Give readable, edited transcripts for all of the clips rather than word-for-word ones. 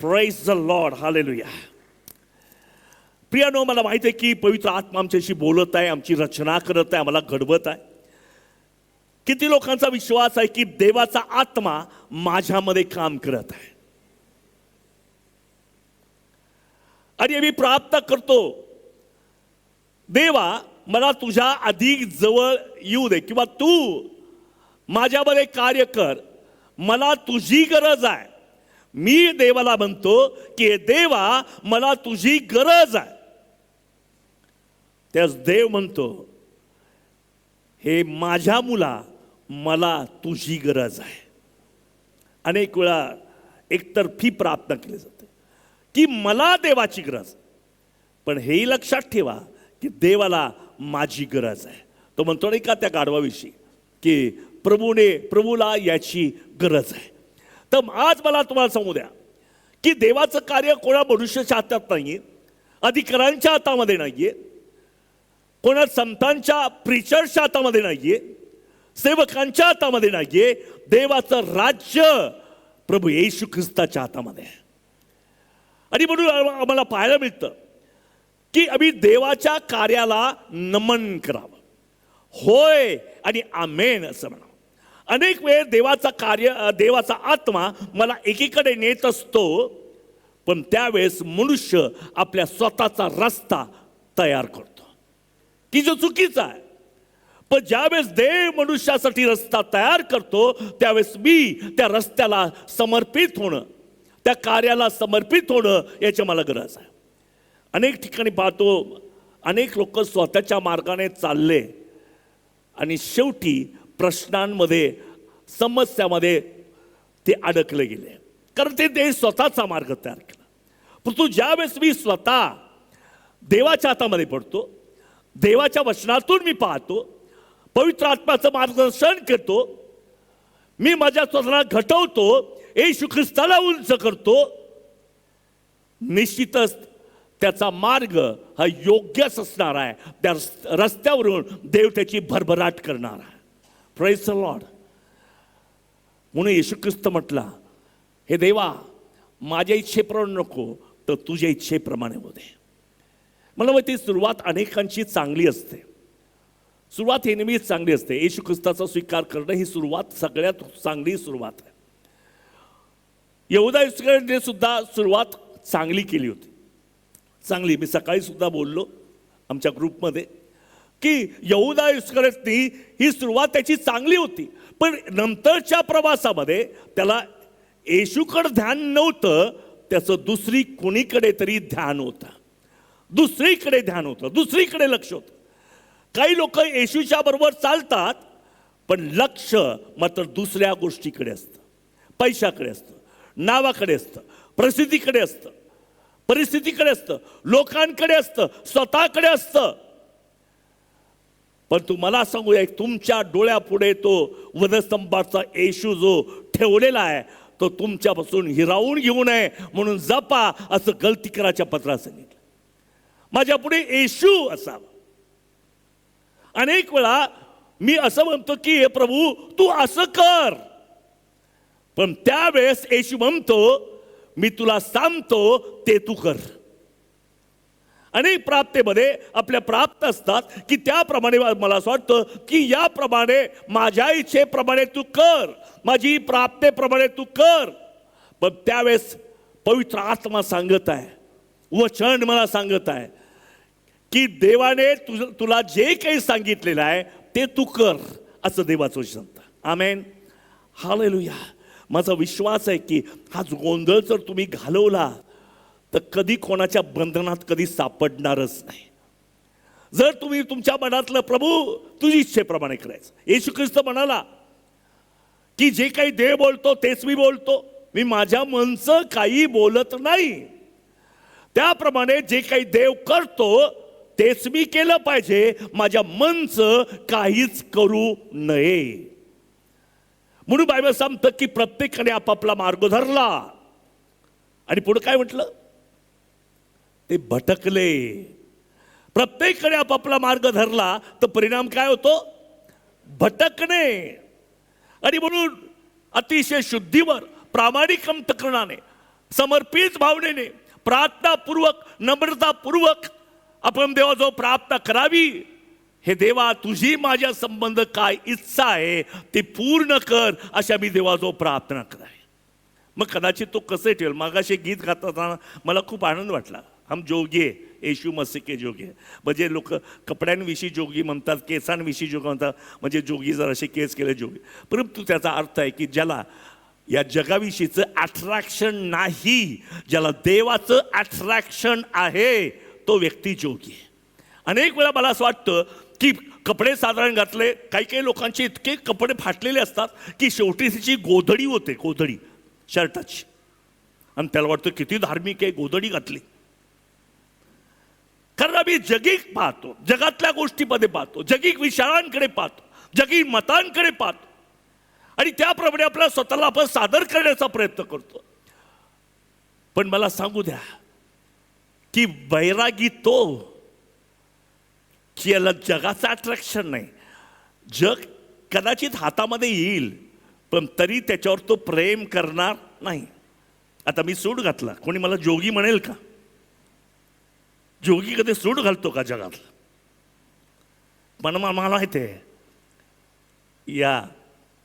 Praise the lord, hallelujah. प्रियानो, मला माहिती आहे की पवित्र आत्मा आमच्याशी बोलत आहे, आमची रचना करत आहे, आम्हाला घडवत आहे. किती लोकांचा विश्वास आहे की देवाचा आत्मा माझ्यामध्ये काम करत आहे आणि मी प्रार्थना करतो, देवा मला तुझ्या अधिक जवळ येऊ दे, किंवा तू माझ्यामध्ये कार्य कर, मला तुझी गरज आहे. मी देवाला म्हणतो की देवा मला तुझी गरज आहे. त्यास देव म्हणतो, हे माझ्या मुला मला तुझी गरज आहे. अनेक वेळा एकतर्फी प्रार्थना केली जाते की मला देवाची गरज, पण हेही लक्षात ठेवा की देवाला माझी गरज आहे. तो म्हणतो नाही का त्या गाढवाविषयी की प्रभूला याची गरज आहे. तर आज मला तुम्हाला सांगू द्या की देवाचं कार्य कोणा मनुष्याच्या हातात नाहीये, अधिकाऱ्यांच्या हातामध्ये नाहीये, कोणा संतांच्या प्रीचर्सच्या हातामध्ये नाहीये, सेवकांच्या हातामध्ये नाहीये. देवाचं राज्य प्रभू येशू ख्रिस्ताच्या हातामध्ये आहे. आणि म्हणून आम्हाला पाहायला मिळतं की आम्ही देवाच्या कार्याला नमन करावं, होय आणि आमेन असं म्हणावं. अनेक वेळ देवाचा आत्मा मला एकीकडे नेत असतो, पण त्यावेळेस मनुष्य आपल्या स्वतःचा रस्ता तयार करतो की जो चुकीचा आहे. पण ज्यावेळेस देव मनुष्यासाठी रस्ता तयार करतो, त्यावेळेस मी त्या रस्त्याला समर्पित होणं, त्या कार्याला समर्पित होणं याची मला गरज आहे. अनेक ठिकाणी पाहतो, अनेक लोक स्वतःच्या मार्गाने चालले आणि शेवटी प्रश्नांमध्ये, समस्यामध्ये ते अडकले गेले, कारण ते स्वतःचा मार्ग तयार केला. परंतु ज्यावेळेस मी स्वतः देवाच्या हातामध्ये पडतो, देवाच्या वचनातून मी पाहतो, पवित्र आत्म्याचं मार्गदर्शन करतो, मी माझ्या स्वतःला घटवतो, येशू ख्रिस्ताला उंच करतो, निश्चितच त्याचा मार्ग हा योग्यच असणार आहे. त्या रस्त्यावरून देव त्याची भरभराट करणार आहे. Praise the lord. म्हणून येशू ख्रिस्त म्हटला, हे देवा माझ्या इच्छेप्रमाणे नको तर तुझ्या इच्छेप्रमाणे होऊ दे. मला माहिती सुरुवात अनेकांची चांगली असते, सुरुवात ही नेहमीच चांगली असते. येशू ख्रिस्ताचा स्वीकार करणं ही सुरुवात सगळ्यात चांगली सुरुवात आहे. यहूदा इस्करियोतने सुद्धा सुरुवात चांगली केली होती, चांगली. मी सकाळी सुद्धा बोललो आमच्या ग्रुपमध्ये की यहूदा इस्करियोतने ही सुरुवात त्याची चांगली होती, पण नंतरच्या प्रवासामध्ये त्याला येशूकडे ध्यान नव्हतं, त्याचं दुसरी कोणीकडे तरी ध्यान होतं, दुसरीकडे ध्यान होतं, दुसरीकडे लक्ष होतं. काही लोक येशूच्या बरोबर चालतात, पण लक्ष मात्र दुसऱ्या गोष्टीकडे असतं, पैशाकडे असतं, नावाकडे असतं, प्रसिद्धीकडे असतं, परिस्थितीकडे असतं, लोकांकडे असतं, स्वतःकडे असतं. पण तुम्हाला सांगू, एक तुमच्या डोळ्यापुढे तो वधस्तंभाचा येशू जो ठेवलेला आहे, तो तुमच्यापासून हिरावून घेऊ नये म्हणून जपा, असं गलतीकराच्या पत्रात सांगितलं. माझ्या पुढे येशू असावा. अनेक वेळा मी असं म्हणतो की हे प्रभू तू असं कर, पण त्यावेळेस येशू म्हणतो, मी तुला सांगतो ते तू कर. अनेक प्राप्तेमध्ये आपल्या प्राप्त असतात की त्याप्रमाणे मला असं वाटतं की याप्रमाणे माझ्या इच्छेप्रमाणे तू कर, माझी प्राप्तेप्रमाणे तू कर. पण त्यावेळेस पवित्र आत्मा सांगत आहे, वचन मला सांगत आहे की देवाने तुला जे काही सांगितलेलं आहे ते तू कर, असं देवाचं वचन सांगतं. आमेन, हालेलुया. माझा विश्वास आहे की हा गोंधळ जर तुम्ही घालवला तर कधी कोणाच्या बंधनात कधी सापडणारच नाही. जर तुम्ही तुमच्या मनातलं प्रभू तुझी इच्छेप्रमाणे करायचं, येशू ख्रिस्त म्हणाला की जे काही देव बोलतो तेच मी बोलतो, मी माझ्या मनचं काही बोलत नाही. त्याप्रमाणे जे काही देव करतो तेच मी केलं पाहिजे, माझ्या मनचं काहीच करू नये. म्हणून बायबल सांगतं की प्रत्येकाने आपापला मार्ग धरला आणि पुढे काय म्हटलं, ते भटकले. प्रत्येकाने आपापला मार्ग धरला तर परिणाम काय होतो, भटकणे. आणि म्हणून अतिशय शुद्धीवर प्रामाणिक अंतकरणाने समर्पित भावनेने, प्रार्थनापूर्वक, नम्रतापूर्वक आपण देवाजवळ प्रार्थना करावी. हे देवा, तुझी माझ्या संबंध काय इच्छा आहे ते पूर्ण कर, अशा मी देवाजवळ प्रार्थना करावी. मग कदाचित तो कसं ठेवेल. मागाशी गीत गाताना मला खूप आनंद वाटला. हम जोगी येशू मसीह के जोगी. म्हणजे लोक कपड्यांविषयी जोगी म्हणतात, केसांविषयी जोगी म्हणतात, म्हणजे जोगी जर असे केस केले जोगी. परंतु त्याचा अर्थ आहे की ज्याला या जगाविषयीचं अट्रॅक्शन नाही, ज्याला देवाचं अट्रॅक्शन आहे, तो व्यक्ती जोगी आहे. अनेक वेळा मला असं वाटतं की कपडे साधारण घातले, काही काही लोकांचे इतके कपडे फाटलेले असतात की शेवटी तिची गोधडी होते, गोधडी शर्टाची, आणि त्याला वाटतं किती धार्मिक आहे, गोधडी घातली. कारण आम्ही जगिक पाहतो, जगातल्या गोष्टीमध्ये पाहतो, जगिक विचारांकडे पाहतो, जगिक मतांकडे पाहतो, आणि त्याप्रमाणे आपल्या स्वतःला आपण सादर करण्याचा प्रयत्न करतो. पण मला सांगू द्या की वैरागी तो की याला जगाचं अट्रॅक्शन नाही. जग कदाचित हातामध्ये येईल, पण तरी त्याच्यावर तो प्रेम करणार नाही. आता मी सूट घातला, कोणी मला जोगी म्हणेल का? जोगी कधी सूट घालतो का जगातला? पण मला माहिती आहे,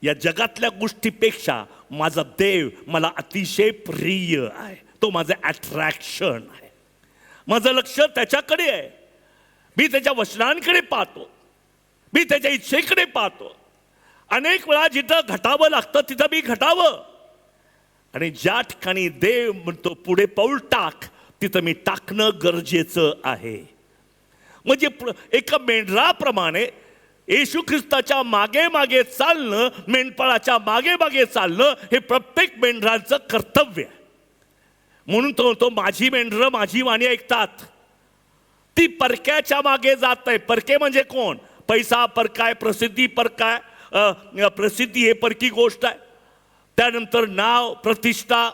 या जगातल्या गोष्टीपेक्षा माझा देव मला अतिशय प्रिय आहे. तो माझं अट्रॅक्शन आहे. माझं लक्ष त्याच्याकडे आहे. मी त्याच्या वचनांकडे पाहतो, मी त्याच्या इच्छेकडे पाहतो. अनेक वेळा जिथं घटावं लागतं तिथं मी घटावं, आणि ज्या ठिकाणी देव म्हणतो पुढे पाऊल टाक, तिथं मी टाकणं गरजेचं आहे. म्हणजे एका मेंढराप्रमाणे येशू ख्रिस्ताच्या मागे मागे चालणं, मेंढपाळाच्या मागे मागे चालणं, हे प्रत्येक मेंढराचं कर्तव्य आहे. म्हणून तो माझी मेंढरं माझी वाणी ऐकतात. ती परक्याच्या मागे जात आहे. परके म्हणजे कोण? पैसा परकाय, प्रसिद्धी परकाय. प्रसिद्धी हे परकी गोष्ट आहे. त्यानंतर नाव, प्रतिष्ठा,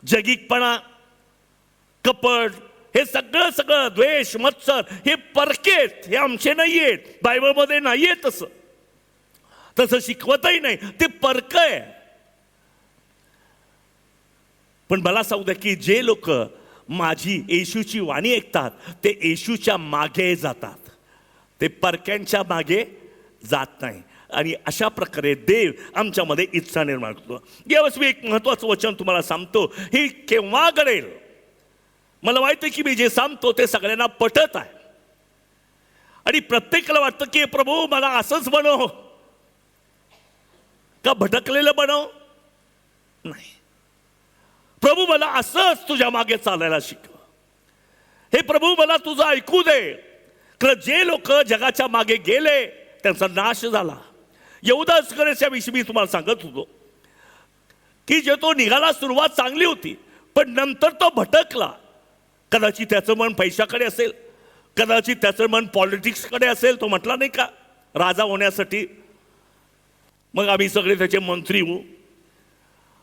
जगिकपणा, कपट, हे सगळं सगळं, द्वेष, मत्सर, हे परकेत, हे आमचे नाही आहेत. बायबलमध्ये नाही आहे तसं, तसं शिकवतही नाही. ते परक आहे. पण मला सांगू द्या की जे लोक माझी येशूची वाणी ऐकतात, ते येशूच्या मागे जातात, ते परक्यांच्या मागे जात नाही. आणि अशा प्रकारे देव आमच्यामध्ये इच्छा निर्माण करतो. यावेळेस मी एक महत्वाचं वचन तुम्हाला सांगतो. हे केव्हा घडेल? मला माहिती आहे की मी जे सांगतो ते सगळ्यांना पटत आहे, आणि प्रत्येकाला वाटतं की प्रभू मला असंच बनव, का भटकलेलं बनव? नाही, प्रभू मला असंच तुझ्या मागे चालायला शिकव. हे प्रभू मला तुझं ऐकू दे. कारण जे लोक जगाच्या मागे गेले त्यांचा नाश झाला. यहूदा इस्करियोतच्या विषयी मी तुम्हाला सांगत होतो की जे तो निघाला, सुरुवात चांगली होती, पण नंतर तो भटकला. कदाचित त्याचं मन पैशाकडे असेल, कदाचित त्याचं मन पॉलिटिक्सकडे असेल. तो म्हटला नाही का, राजा होण्यासाठी मग आम्ही सगळे त्याचे मंत्री होऊ.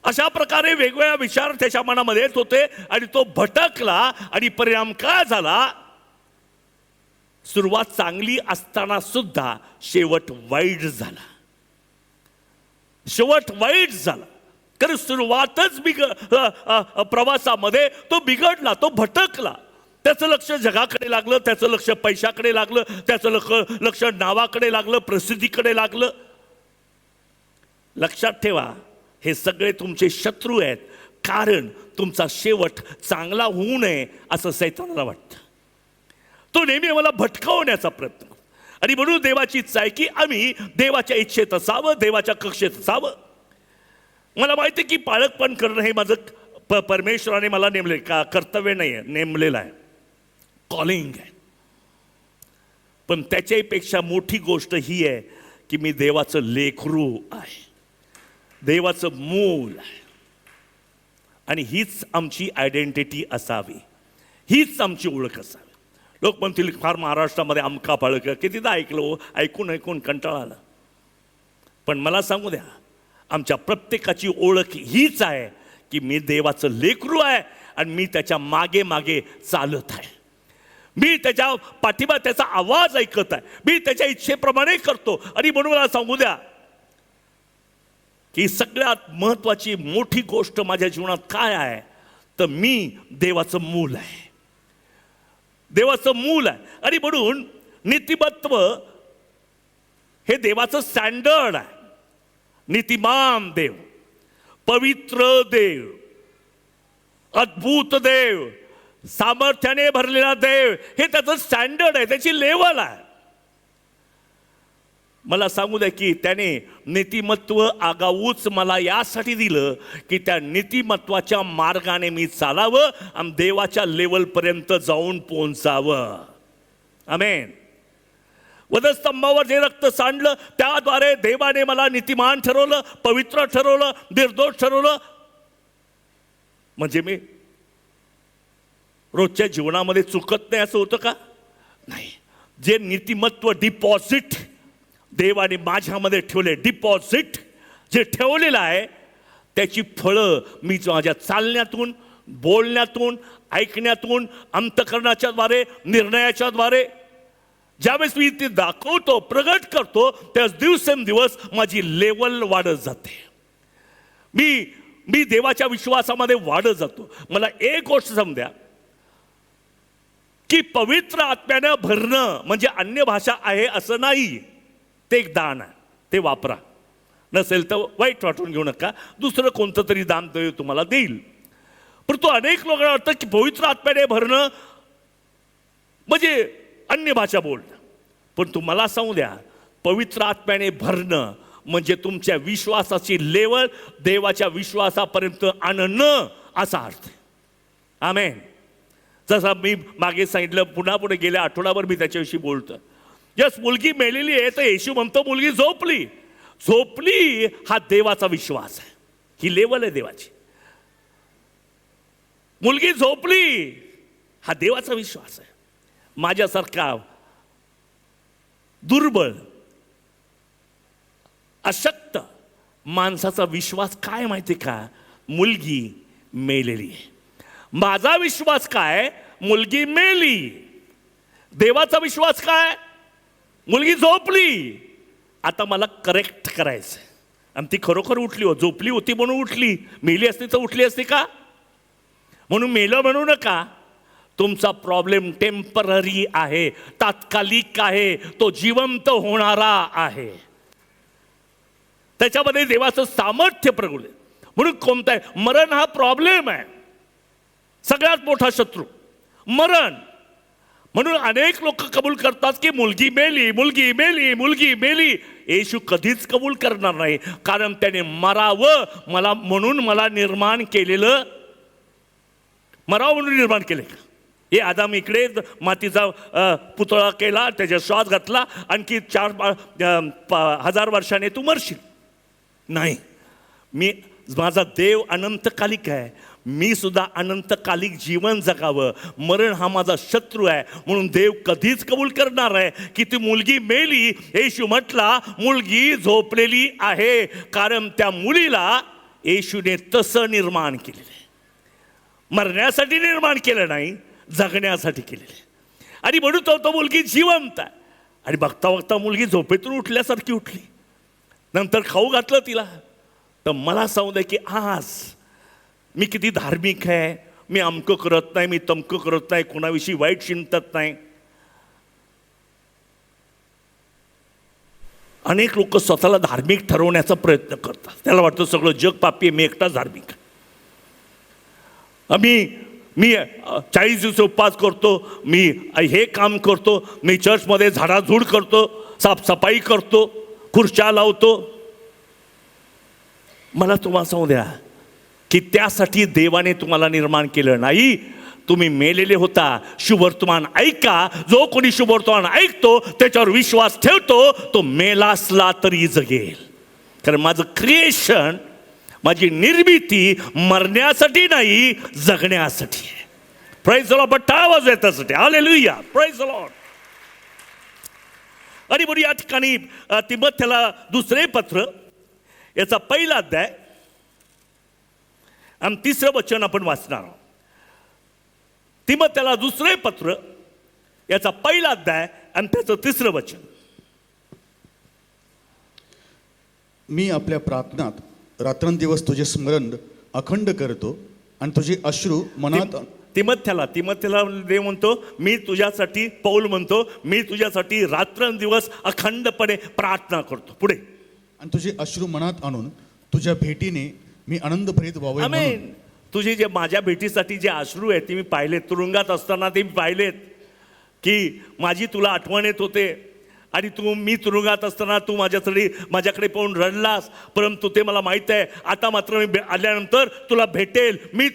अशा प्रकारे वेगवेगळ्या विचार त्याच्या मनामध्ये येत होते, आणि तो भटकला. आणि परिणाम काय झाला? सुरुवात चांगली असताना सुद्धा शेवट वाईट झाला. शेवट वाईट झाला. कारण सुरुवातच प्रवासामध्ये तो बिघडला, तो भटकला. त्याचं लक्ष जगाकडे लागलं, त्याचं लक्ष पैशाकडे लागलं, त्याचं लक्ष नावाकडे लागलं, प्रसिद्धीकडे लागलं. लक्षात ठेवा, हे सगळे तुमचे शत्रू आहेत. कारण तुमचा शेवट चांगला होऊ नये असं सैतानाला वाटतं. तो नेहमी मला भटकवण्याचा प्रयत्न करतो. आणि म्हणून देवाची इच्छा आहे की आम्ही देवाच्या इच्छेत असावं, देवाच्या कक्षेत असावं. मला माहिती आहे की पाळकपण करणं हे माझं परमेश्वराने मला नेमले का कर्तव्य नाही आहे, नेमलेलं आहे, कॉलिंग आहे. पण त्याच्यापेक्षा मोठी गोष्ट ही आहे की मी देवाचं लेकरू आहे, देवाचं मूल आहे. आणि हीच आमची आयडेंटिटी असावी, हीच आमची ओळख असावी. लोक म्हणतील फार महाराष्ट्रामध्ये आमका पाळक, कितीदा ऐकलो, ऐकून ऐकून कंटाळा आला. पण मला सांगू द्या, आमच्या प्रत्येकाची ओळख हीच आहे की मी देवाचं लेकरू आहे, आणि मी त्याच्या मागे मागे चालत आहे. मी त्याच्या पाठीमा त्याचा आवाज ऐकत आहे, मी त्याच्या इच्छेप्रमाणे करतो. आणि म्हणून मला सांगू द्या की सगळ्यात महत्त्वाची मोठी गोष्ट माझ्या जीवनात काय आहे, तर मी देवाचं मूल आहे, देवाचं मूल आहे. आणि म्हणून नीतिमत्व हे देवाचं स्टँडर्ड आहे. नीतिमान देव, पवित्र देव, अद्भुत देव, सामर्थ्याने भरलेला देव, हे त्याचं स्टँडर्ड आहे, त्याची लेवल आहे. मला सांगू द्या की त्याने नीतिमत्व आगाऊच मला यासाठी दिलं की त्या नीतिमत्वाच्या मार्गाने मी चालावं आणि देवाच्या लेवलपर्यंत जाऊन पोहोचावं. आमेन. वधस्तंभावर जे रक्त सांडलं त्याद्वारे देवाने मला नीतिमान ठरवलं, पवित्र ठरवलं, निर्दोष ठरवलं. म्हणजे मी रोजच्या जीवनामध्ये चुकत नाही असं होतं का? नाही. जे नीतिमत्व डिपॉझिट देवाने माझ्यामध्ये ठेवले, डिपॉझिट जे ठेवलेलं आहे त्याची फळं मी माझ्या चालण्यातून, बोलण्यातून, ऐकण्यातून, अंतकरणाच्या द्वारे, निर्णयाच्या द्वारे ज्यावेळेस मी ते दाखवतो, प्रगट करतो, त्याच दिवसेंदिवस माझी लेवल वाढत जाते. मी देवाच्या विश्वासामध्ये वाढत जातो. मला एक गोष्ट समजा की पवित्र आत्म्यानं भरणं म्हणजे अन्य भाषा आहे असं नाही. ते एक दान आहे, ते वापरा. नसेल तर वाईट वाटून घेऊ नका, दुसरं कोणतं तरी दान तुम्हाला देईल. परंतु अनेक लोकांना वाटतं की पवित्र आत्म्याने भरणं म्हणजे अन्य भाषा बोलणं. पण तुम्हाला सांगू द्या, पवित्र आत्म्याने भरणं म्हणजे तुमच्या विश्वासाची लेवल देवाच्या विश्वासापर्यंत आणणं असा अर्थ आहे. आमेन. जसं मी मागे सांगितलं, पुन्हा पुढे गेल्या आठवड्याभर मी त्याच्याविषयी बोलतो. जस मुलगी मेलेली आहे तर येशू म्हणतो मुलगी झोपली. झोपली हा देवाचा विश्वास आहे, ही लेवल आहे देवाची. मुलगी झोपली हा देवाचा विश्वास आहे. माझ्यासारखा दुर्बळ अशक्त माणसाचा विश्वास काय माहिती का? मुलगी मेलेली आहे. माझा विश्वास काय? मुलगी मेली. देवाचा विश्वास काय? मुलगी झोपली. आता मला करेक्ट करायचं आणि ती खरोखर उठली. हो, झोपली होती म्हणून उठली, मेली असती तर उठली असती का? म्हणून मेलं म्हणू नका. तुमचा प्रॉब्लेम टेम्पररी आहे, तात्कालिक आहे, तो जिवंत होणारा आहे. त्याच्यामध्ये देवाचं सामर्थ्य प्रगुल. म्हणून कोणता आहे? मरण हा प्रॉब्लेम आहे, सगळ्यात मोठा शत्रू मरण. म्हणून अनेक लोक कबूल करतात की मुलगी मेली, मुलगी मेली, मुलगी मेली. येशू कधीच कबूल करणार नाही, कारण त्याने मरावं मला म्हणून मला निर्माण केलेलं, मरावं म्हणून निर्माण केले. हे आदाम इकडे मातीचा पुतळा केला, त्याच्या श्वास घातला, आणखी 4,000 वर्षाने तू मरशील. नाही, माझा देव अनंतकालिक आहे. मी सुद्धा अनंतकालिक जीवन जगावं. मरण हा माझा शत्रू आहे, म्हणून देव कधीच कबूल करणार आहे की ती मुलगी मेली. येशू म्हटला मुलगी झोपलेली आहे, कारण त्या मुलीला येशूने तसं निर्माण केलेलं आहे. मरण्यासाठी निर्माण केलं नाही, जगण्यासाठी केलेले. आणि म्हणून तो मुलगी जिवंत आहे. आणि बघता बघता मुलगी झोपेतून उठल्यासारखी उठली. नंतर खाऊ घातलं तिला. तर मला सांगू दे की आज मी किती धार्मिक आहे, मी अमकं करत नाही, मी तमकं करत नाही, कोणाविषयी वाईट चिंतत नाही. अनेक लोक स्वतःला धार्मिक ठरवण्याचा प्रयत्न करतात. त्याला वाटतं सगळं जग पापी आहे, मी एकटाच धार्मिक आहे. मी 40 दिवस उपवास करतो, मी हे काम करतो, मी चर्चमध्ये झाडाझूड करतो, साफसफाई करतो, खुर्च्या लावतो. मला तुम्हाला सांगू द्या की त्यासाठी देवाने तुम्हाला निर्माण केलं नाही. तुम्ही मेलेले होता. शुभवर्तमान ऐका. जो कोणी शुभवर्तमान ऐकतो, त्याच्यावर विश्वास ठेवतो, तो मेला असला तरी जगेल. कारण माझं क्रिएशन, माझी निर्मिती मरण्यासाठी नाही, जगण्यासाठी आहे. Praise the Lord. बट्टा आवाज आहे त्यासाठी. हालेलुया. Praise the Lord. आणि म्हणून या ठिकाणी तिमोथेला दुसरे पत्र याचा पहिला अध्याय आणि 3रं वचन आपण वाचणार आहोत. तिमोथेला दुसरे पत्र याचा पहिला अध्याय आणि त्याचं 3रं वचन. मी आपल्या प्रार्थनात रात्रंदिवस तुझे स्मरण अखंड करतो आणि तुझे अश्रू मनात तिमथ्याला देव म्हणतो, मी तुझ्यासाठी, पौल म्हणतो, मी तुझ्यासाठी रात्रंदिवस अखंडपणे प्रार्थना करतो. पुढे, आणि तुझे अश्रू मनात आणून तुझ्या भेटीने मी आनंद भरीत व्हावे म्हणून. आमेन. तुझे जे माझ्या भेटीसाठी जे अश्रू आहेत ते मी पाहिलेत, तुरुंगात असताना ते मी पाहिलेत, की माझी तुला आठवण येत होते. आणि मी तुरुंगात असताना तू माझ्याकडे पाहून रडलास. परंतु ते मला माहीत आहे, आता मात्र मी आल्यानंतर तुला भेटेल. मी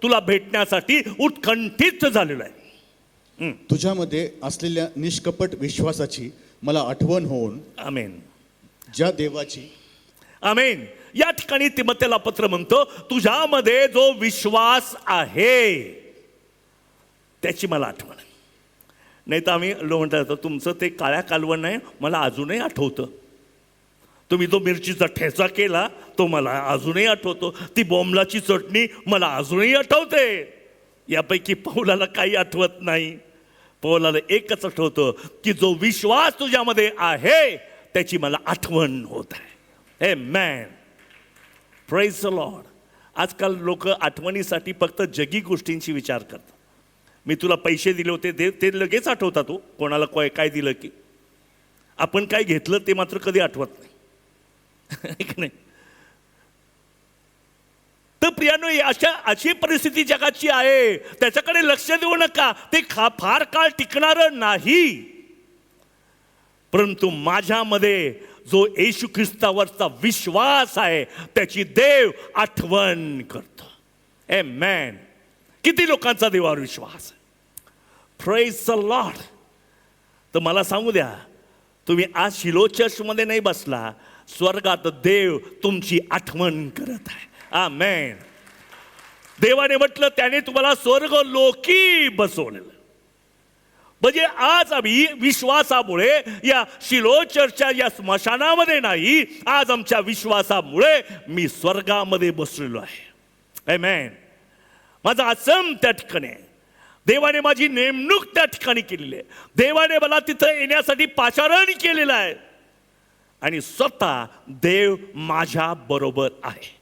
तुला भेटण्यासाठी उत्कंठित झालेलो आहे. तुझ्यामध्ये असलेल्या निष्कपट विश्वासाची मला आठवण होऊन. आमेन. ज्या देवाची. आमेन. या ठिकाणी तिमथ्याला पत्र म्हणतो, तुझ्यामध्ये जो विश्वास आहे त्याची मला आठवण. नाही तर आम्ही म्हणतात, तुमचं ते काळ्या कालवण नाही, मला अजूनही आठवतं. तुम्ही तो मिरचीचा ठेचा केला तो मला अजूनही आठवतो. ती बोंबलाची चटणी मला अजूनही आठवते. यापैकी पौलाला काही आठवत नाही. पौलाला एकच आठवतं, की जो विश्वास तुझ्यामध्ये आहे त्याची मला आठवण होत आहे. आमेन. Praise the lord. आजकाल लोक आठवणीसाठी फक्त जगी गोष्टींची विचार करतात. मी तुला पैसे दिले होते ते लगेच आठवतात. तो कोणाला काय दिलं की, आपण काय घेतलं ते मात्र कधी आठवत नाही. तर प्रियानो, अशी परिस्थिती जगाची आहे, त्याच्याकडे लक्ष देऊ नका. ते फार काळ टिकणारं नाही. परंतु माझ्यामध्ये जो येशू ख्रिस्तावरचा विश्वास आहे त्याची देव आठवण करतो. आमेन. किती लोकांचा देवावर विश्वास आहे. Praise the Lord. तर मला सांगू द्या, तुम्ही आज शिलो चर्चमध्ये नाही बसला, स्वर्गात देव तुमची आठवण करत आहे. आमेन. देवाने म्हटलं, त्याने तुम्हाला स्वर्ग लोकी बसवलेलं. म्हणजे आज आम्ही विश्वासामुळे या शिलो चर्चच्या या स्मशानामध्ये नाही, आज आमच्या विश्वासामुळे मी स्वर्गामध्ये बसलेलो आहे. आमेन. माझा आसम त्या ठिकाणी आहे. देवाने माझी नेमणूक त्या ठिकाणी केलेली आहे. देवाने मला तिथं येण्यासाठी पाचारण केलेलं आहे. आणि स्वतः देव माझ्या बरोबर आहे.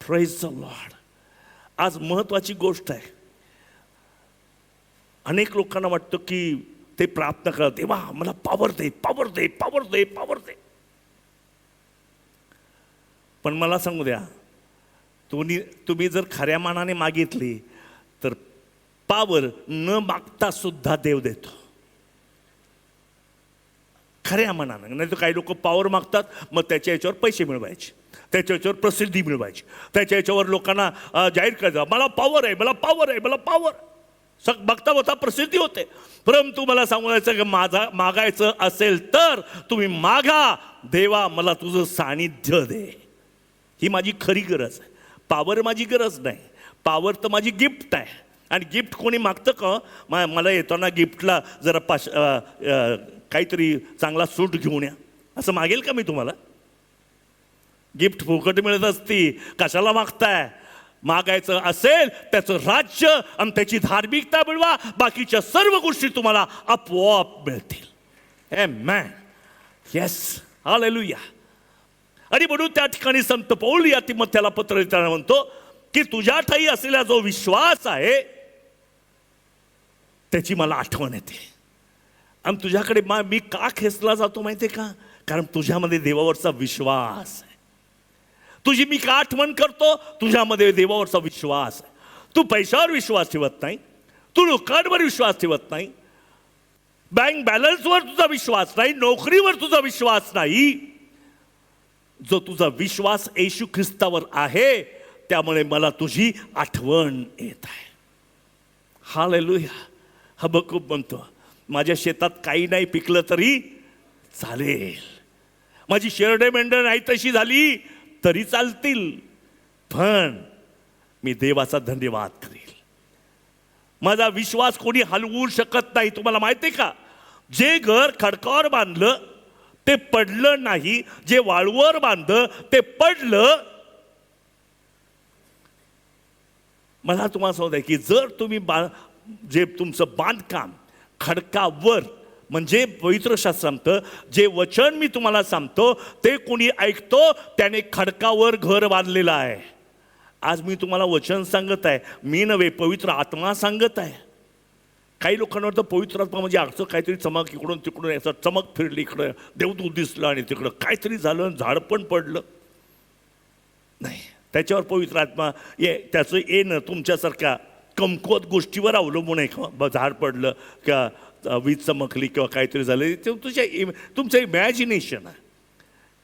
Praise the Lord. आज महत्वाची गोष्ट आहे. अनेक लोकांना वाटतं की ते प्रार्थना करा, देवा मला पॉवर दे, पॉवर दे, पॉवर दे, पॉवर दे. पण मला सांगू द्या, तुम्ही जर खऱ्या मनाने मागितली तर पॉवर न मागता सुद्धा देव देतो. खऱ्या मनानं. नाही तर काही लोक पॉवर मागतात, मग त्याच्या याच्यावर पैसे मिळवायचे, त्याच्या याच्यावर प्रसिद्धी मिळवायची, त्याच्या याच्यावर लोकांना जाहीर करायचं, मला पॉवर आहे, मला पॉवर आहे, मला पॉवर. बघता बघता प्रसिद्धी होते. परंतु मला सांगायचं की मागायचं असेल तर तुम्ही मागा, देवा मला तुझं सानिध्य दे. ही माझी खरी गरज आहे. पॉवर माझी गरज नाही. पॉवर तर माझी गिफ्ट आहे. आणि गिफ्ट कोणी मागतं का? मला येताना गिफ्टला जरा काहीतरी चांगला सूट घेऊन या असं मागेल का मी तुम्हाला? गिफ्ट फुकट मिळत असती, कशाला मागताय? मागायचं असेल त्याचं राज्य आणि त्याची धार्मिकता मिळवा, बाकीच्या सर्व गोष्टी तुम्हाला आपोआप मिळतील. आमेन. Yes, hallelujah. आणि म्हणून त्या ठिकाणी संत पौल या तिमथ्याला पत्र लिहिताना म्हणतो की तुझ्या ठाई असलेला जो विश्वास आहे त्याची मला आठवण येते. आणि तुझ्याकडे मी का खेचला जातो माहितीये का? कारण तुझ्यामध्ये देवावरचा विश्वास आहे. तुझी मी का आठवण करतो? तुझ्यामध्ये देवावरचा विश्वास आहे. तू पैशावर विश्वास ठेवत नाही, तू लोकांवर विश्वास ठेवत नाही, बँक बॅलन्सवर तुझा विश्वास नाही, नोकरीवर तुझा विश्वास नाही. जो तुझा विश्वास येशू ख्रिस्तावर आहे त्यामुळे मला तुझी आठवण येत आहे. हालेलुया. हबक्कूक म्हणतो, माझ्या शेतात काही नाही पिकलं तरी चालेल, माझी शेरडे मेंढर नाही तशी झाली तरी चालतील, पण मी देवाचा धन्यवाद करेल. माझा विश्वास कोणी हलवू शकत नाही. तुम्हाला माहिती आहे का? जे घर खडकावर बांधलं ते पडलं नाही, जे वाळूवर बांधलं ते पडलं. मला तुम्हाला सांगू की जर तुम्ही जे तुमचं बांधकाम खडकावर, म्हणजे पवित्र शास्त्र सांगतं, जे वचन मी तुम्हाला सांगतो ते कोणी ऐकतो त्याने खडकावर घर बांधलेलं आहे. आज मी तुम्हाला वचन सांगत आहे, मी नव्हे पवित्र आत्मा सांगत आहे. काही लोकांना वाटतं पवित्र आत्मा म्हणजे असं काहीतरी चमक इकडून तिकडून याचं चमक फिरली, इकडं देवदूत दिसलं आणि तिकडं काहीतरी झालं, झाड पण पडलं. नाही, त्याच्यावर पवित्र आत्मा त्याचं येणं तुमच्यासारख्या कमकुवत गोष्टीवर अवलंबून आहे का झाड पडलं किंवा वीज चमकली किंवा काहीतरी झालं. ते तुमचं इमॅजिनेशन आहे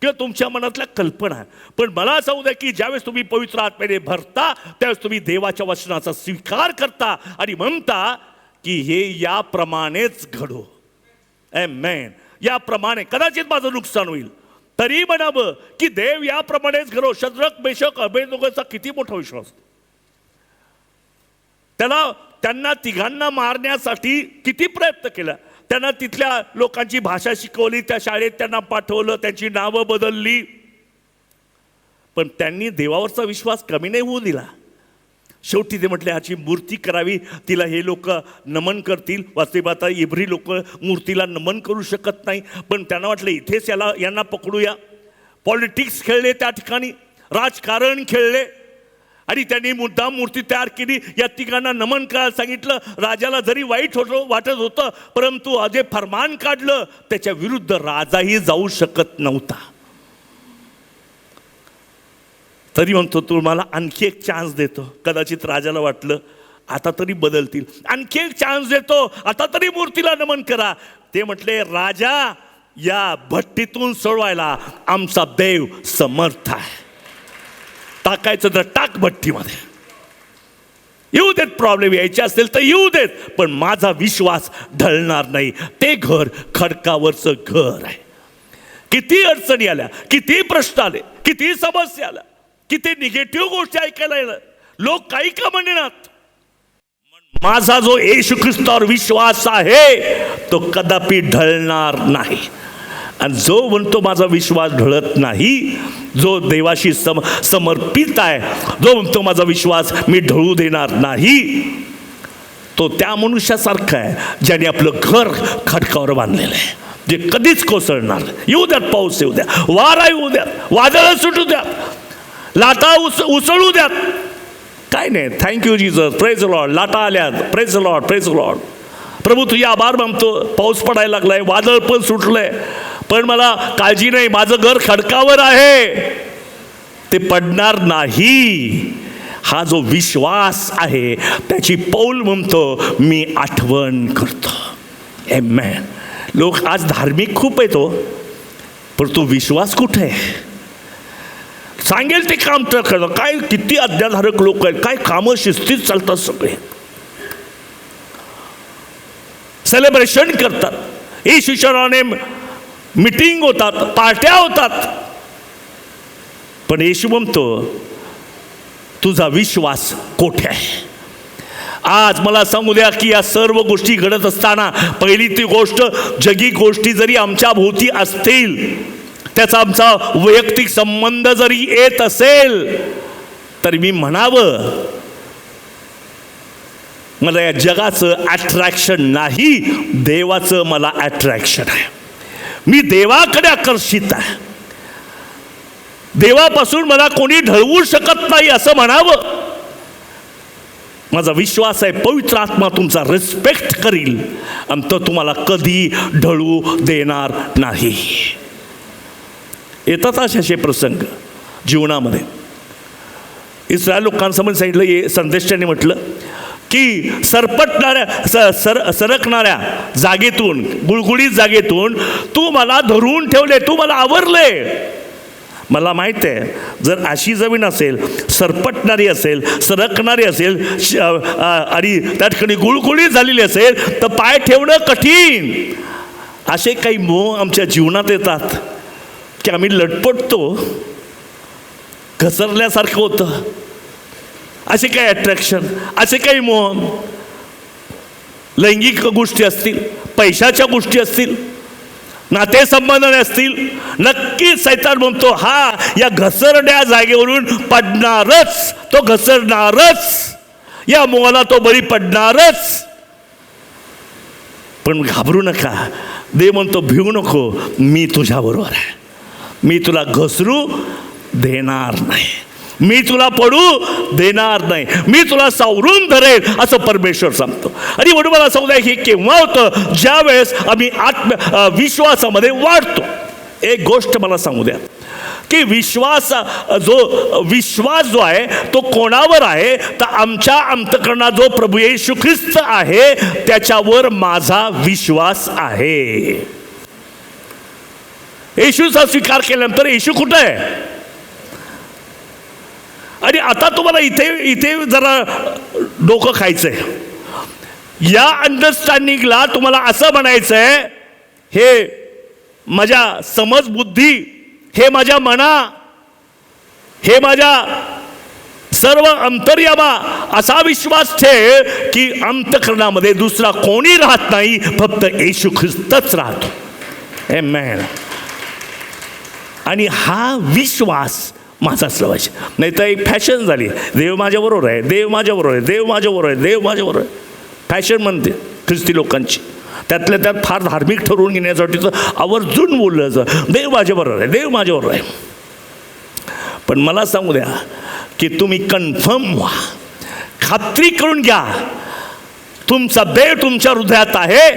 किंवा तुमच्या मनातल्या कल्पना आहे. पण मला सांगू द्या की ज्यावेळेस तुम्ही पवित्र आत्म्याने भरता त्यावेळेस तुम्ही देवाच्या वचनाचा स्वीकार करता आणि म्हणता की हे याप्रमाणेच घडो. आमेन. याप्रमाणे कदाचित माझं नुकसान होईल तरी म्हणावं की देव याप्रमाणेच घडो. शद्रक मेशक अबेदनगोचा किती मोठा विश्वास. त्यांना तिघांना मारण्यासाठी किती प्रयत्न केला. त्यांना तिथल्या लोकांची भाषा शिकवली, त्या शाळेत त्यांना पाठवलं, त्यांची नावं बदलली, पण त्यांनी देवावरचा विश्वास कमी नाही होऊ दिला. शेवटी ते म्हटले ह्याची मूर्ती करावी, तिला हे लोक नमन करतील. वास्तविक इब्री लोक मूर्तीला नमन करू शकत नाही, पण त्यांना वाटलं इथेच यांना पकडूया. पॉलिटिक्स खेळले, त्या ठिकाणी राजकारण खेळले आणि त्यांनी मुद्दाम मूर्ती तयार केली. या तिघांना नमन करायला सांगितलं. राजाला जरी वाईट वाटत होतं, परंतु जे फरमान काढलं त्याच्या विरुद्ध राजाही जाऊ शकत नव्हता. तरी म्हणतो तुम्हाला आणखी एक चान्स देतो. कदाचित राजाला वाटलं आता तरी बदलतील, आणखी एक चान्स देतो, आता तरी मूर्तीला नमन करा. ते म्हटले राजा या भट्टीतून सोडवायला आमचा देव समर्थ आहे. टाकायचं तर टाक भट्टीमध्ये, येऊ देत. प्रॉब्लेम यायचे असेल तर येऊ देत, पण माझा विश्वास ढळणार नाही. ते घर खडकावरचं घर आहे. किती अडचणी आल्या, किती प्रश्न आले, किती समस्या आल्या, किती निगेटिव्ह गोष्टी ऐकायला येणार, लोक काही का म्हणणार, माझा जो येशू ख्रिस्तावर विश्वास आहे तो कदापि ढळणार नाही. आणि जो म्हणतो माझा विश्वास ढळत नाही, जो देवाशी समर्पित आहे, जो म्हणतो माझा विश्वास मी ढळू देणार नाही, तो त्या मनुष्यासारखा आहे ज्याने आपलं घर खडकावर बांधलेलं आहे, जे कधीच कोसळणार. येऊ द्यात, पाऊस येऊ द्या, वारा येऊ द्या, वादळ सुटू द्या, लाटा उसळू द्यात, काय नाही. Thank you Jesus, praise Lord. लाटा आल्यात, प्रेज लॉर्ड, प्रेज लॉर्ड. प्रभू तुझ्या आभार मानतो. पाऊस पडायला लागलाय, वादळ पण सुटलंय, पण मला काळजी नाही, माझं घर खडकावर आहे, ते पडणार नाही. हा जो विश्वास आहे त्याची पौल म्हणतो मी आठवण करतो. आमेन. लोक आज धार्मिक खूप येतो, पण तो विश्वास कुठे आहे? सांगेल ते काम तर करतो. काय किती अज्ञाधारक लोक आहेत, काय कामं शिस्तीत चालतात, सगळे सेलिब्रेशन करतात, येशूच्या नावाने मीटिंग होतात, पार्ट्या होतात, पण येशू म्हणतो तुझा विश्वास कोठे आहे? आज मला सांगू द्या की या सर्व गोष्टी घडत असताना पहिली ती गोष्ट, जगी गोष्टी जरी आमच्या भोवती असतील, त्याचा आमचा वैयक्तिक संबंध जरी येत असेल, तर मी म्हणावं मला या जगाचं अट्रॅक्शन नाही, देवाचं मला अट्रॅक्शन आहे. मी देवाकडे आकर्षित आहे. देवापासून मला कोणी ढळवू शकत नाही असं म्हणावं. माझा विश्वास आहे पवित्र आत्मा तुमचा रिस्पेक्ट करील आणि तो तुम्हाला कधी ढळू देणार नाही. येतात असे प्रसंग जीवनामध्ये. इस्रायल लोकांसमोर सांगितलं, संदेशाने म्हटलं की सरकणाऱ्या जागेतून, गुळगुळीत जागेतून तू मला धरून ठेवले, तू मला आवरले. मला माहिती आहे जर अशी जमीन असेल, सरपटणारी असेल, सरकणारी असेल आणि त्या ठिकाणी गुळगुळीत झालेली असेल तर पाय ठेवणं कठीण. असे काही मोह आमच्या जीवनात येतात की आम्ही लटपटतो, घसरल्यासारखं होतं. असे काही अट्रॅक्शन, असे काही मोह, लैंगिक गोष्टी असतील, पैशाच्या गोष्टी असतील, नातेसंबंध असतील, नक्कीच सैतान म्हणतो हा या घसरण्या जागेवरून पडणारच, तो घसरणारच, या मोहाला तो बळी पडणारच. पण घाबरू नका, देव म्हणतो भिवू नको, मी तुझ्याबरोबर आहे, मी तुला घसरू देणार नाही, मी तुला पडू देणार नाही, मी तुला सावरून धरेल, असं परमेश्वर सांगतो. आणि म्हणून मला सांगू द्या, हे केव्हा होतं? ज्या वेळेस आम्ही विश्वासामध्ये वाढतो. एक गोष्ट मला सांगू द्या की विश्वास जो आहे तो कोणावर आहे? तर आमच्या अंतःकरणात जो प्रभू येशू ख्रिस्त आहे त्याच्यावर माझा विश्वास आहे. येशूचा स्वीकार केल्यानंतर येशू कुठं आहे? आणि आता तुम्हाला इथे जरा डोकं खायचंय. या अंडरस्टँडिंगला तुम्हाला असं म्हणायचंय, हे माझ्या समज बुद्धी, हे माझ्या मना, हे माझ्या सर्व अंतर्यामा असा विश्वास ठेव की अंतःकरणामध्ये दुसरा कोणी राहत नाही, फक्त येशू ख्रिस्तच राहतो. आमेन. आणि विश्वास माझा असला पाहिजे. नाही तर एक फॅशन झाली, देव माझ्याबरोबर आहे, देव माझ्याबरोबर आहे, देव माझ्याबरोबर आहे, देव माझ्याबरोबर आहे. फॅशन म्हणते ख्रिस्ती लोकांची. त्यातल्या त्यात फार धार्मिक ठरवून घेण्यासाठी तर आवर्जून बोललं जातं, देव माझ्याबरोबर आहे, देव माझ्याबरोबर आहे. पण मला सांगू द्या की तुम्ही कन्फर्म व्हा, खात्री करून घ्या तुमचा देव तुमच्या हृदयात आहे,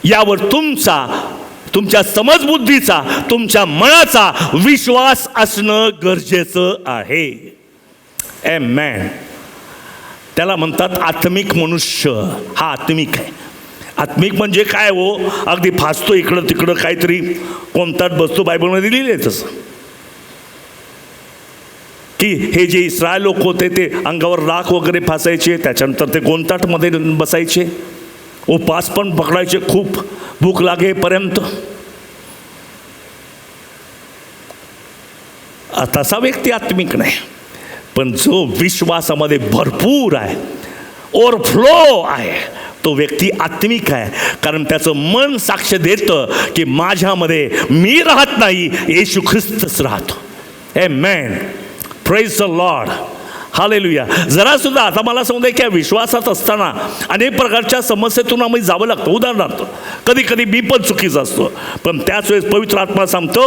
यावर तुमच्या समजबुद्धीचा, तुमच्या मनाचा विश्वास असणं गरजेचं आहे. आमेन. त्याला म्हणतात आत्मिक मनुष्य. हा आत्मिक आहे. आत्मिक म्हणजे काय हो? अगदी फासतो इकडं तिकडं काहीतरी कोणतात बसतो. बायबलमध्ये लिहिलं आहे तसं की हे जे इस्रायल लोक होते ते अंगावर राख वगैरे फासायचे, त्याच्यानंतर ते गोंताटमध्ये बसायचे, उपास पण पकडायचे खूप भूक लागेपर्यंत. तसा व्यक्ती आत्मिक नाही. पण जो विश्वासामध्ये भरपूर आहे, ओव्हरफ्लो आहे, तो व्यक्ती आत्मिक आहे. कारण त्याचं मन साक्ष देतं की माझ्यामध्ये मी राहत नाही, येशू ख्रिस्तच राहतो. Amen. Praise the lord. Hallelujah. जरा सुद्धा आता मला सांगू दे की विश्वासात असताना अनेक प्रकारच्या समस्येतून आम्ही जावं लागतं. उदाहरणार्थ कधी कधी मी पण चुकीचा असतो, पण त्याच वेळेस पवित्र आत्मा सांगतो,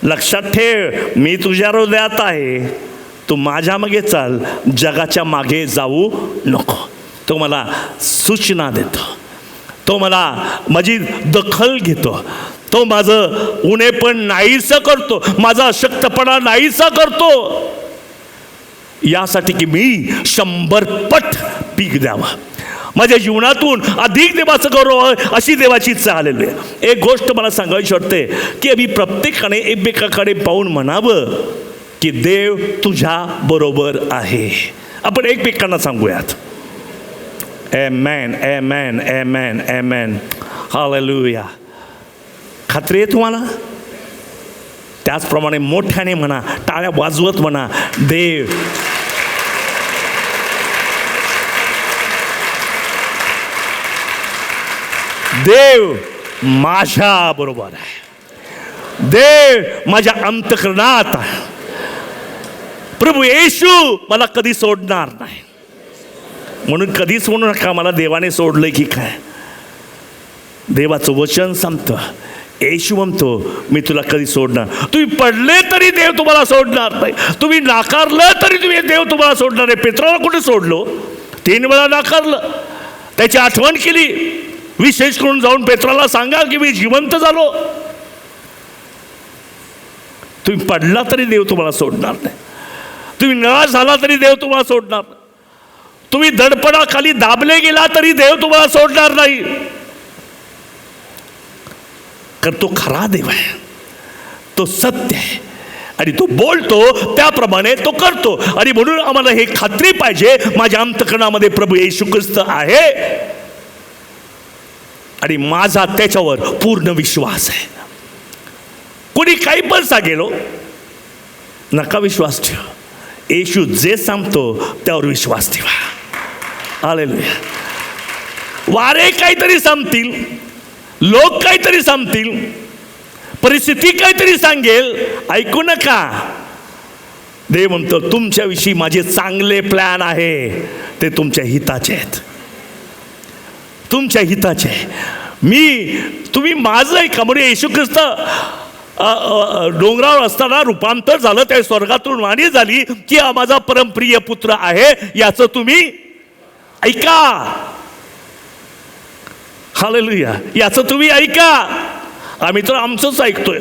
लक्षात ठेव मी तुझ्या हृदयात आहे, तू माझ्या मागे चाल, जगाच्या मागे जाऊ नको. तो मला सूचना देतो, तो मला माझी दखल घेतो, तो माझं उणेपण नाहीसं करतो, माझा अशक्तपणा नाहीसा करतो, यासाठी की मी 100 पट पीक द्यावं. माझ्या जीवनातून अधिक देवाचं गौरव अशी देवाची इच्छा आलेली आहे. एक गोष्ट मला सांगायची वाटते की आम्ही प्रत्येकाने एकमेकाकडे पाहून म्हणावं की देव तुझ्या बरोबर आहे. आपण एकमेकांना सांगूयात. आमेन, आमेन, आमेन, आमेन. हालेलुया. खात्री आहे तुम्हाला? त्याचप्रमाणे मोठ्याने म्हणा, टाळ्या वाजवत म्हणा, देव माझ्या बरोबर आहे, देव माझ्या अंतःकरणात आहे, प्रभू येशू मला कधी सोडणार नाही. म्हणून कधीच म्हणू नका मला देवाने सोडलंय की काय. देवाचं वचन सांगतं, येशू म्हणतो मी तुला कधी सोडणार. तुम्ही पडले तरी देव तुम्हाला सोडणार नाही, तुम्ही नाकारलं तरी देव तुम्हाला सोडणार नाही. पेत्राला कुठे सोडलो? 3 वेळा नाकारलं. त्याची आठवण केली. विशेष करून जाऊन पेत्राला सांगा की मी जिवंत झालो. तुम्ही पडला तरी देव तुम्हाला सोडणार नाही, तुम्ही निराश झाला तरी देव तुम्हाला सोडणार नाही, तुम्ही दडपणाखाली दाबले गेला तरी देव तुम्हाला सोडणार नाही. कारण तो खरा देव आहे, तो सत्य आहे आणि तो बोलतो त्याप्रमाणे तो करतो. आणि म्हणून आम्हाला हे खात्री पाहिजे माझ्या अंतःकरणामध्ये प्रभू येशू ख्रिस्त आहे आणि माझा त्याच्यावर पूर्ण विश्वास आहे. कोणी काही पण सांगेलो नका विश्वास ठेवा. येशू जे सांगतो त्यावर विश्वास ठेवा. हालेलुया. वारे काहीतरी सांगतील, लोक काहीतरी सांगतील, परिस्थिती काहीतरी सांगेल, ऐकू नका. देव म्हणतो तुमच्याविषयी माझे चांगले प्लॅन आहे, ते तुमच्या हिताचे आहेत, तुमच्या हिताचे. तुम्ही माझं ऐका. म्हणजे येशू ख्रिस्त डोंगरावर असताना रूपांतर झालं, त्या स्वर्गातून वाणी झाली की हा माझा परमप्रिय पुत्र आहे, याचं तुम्ही ऐका. हालेलुया. याचं तुम्ही ऐका. आम्ही तर आमचंच ऐकतोय,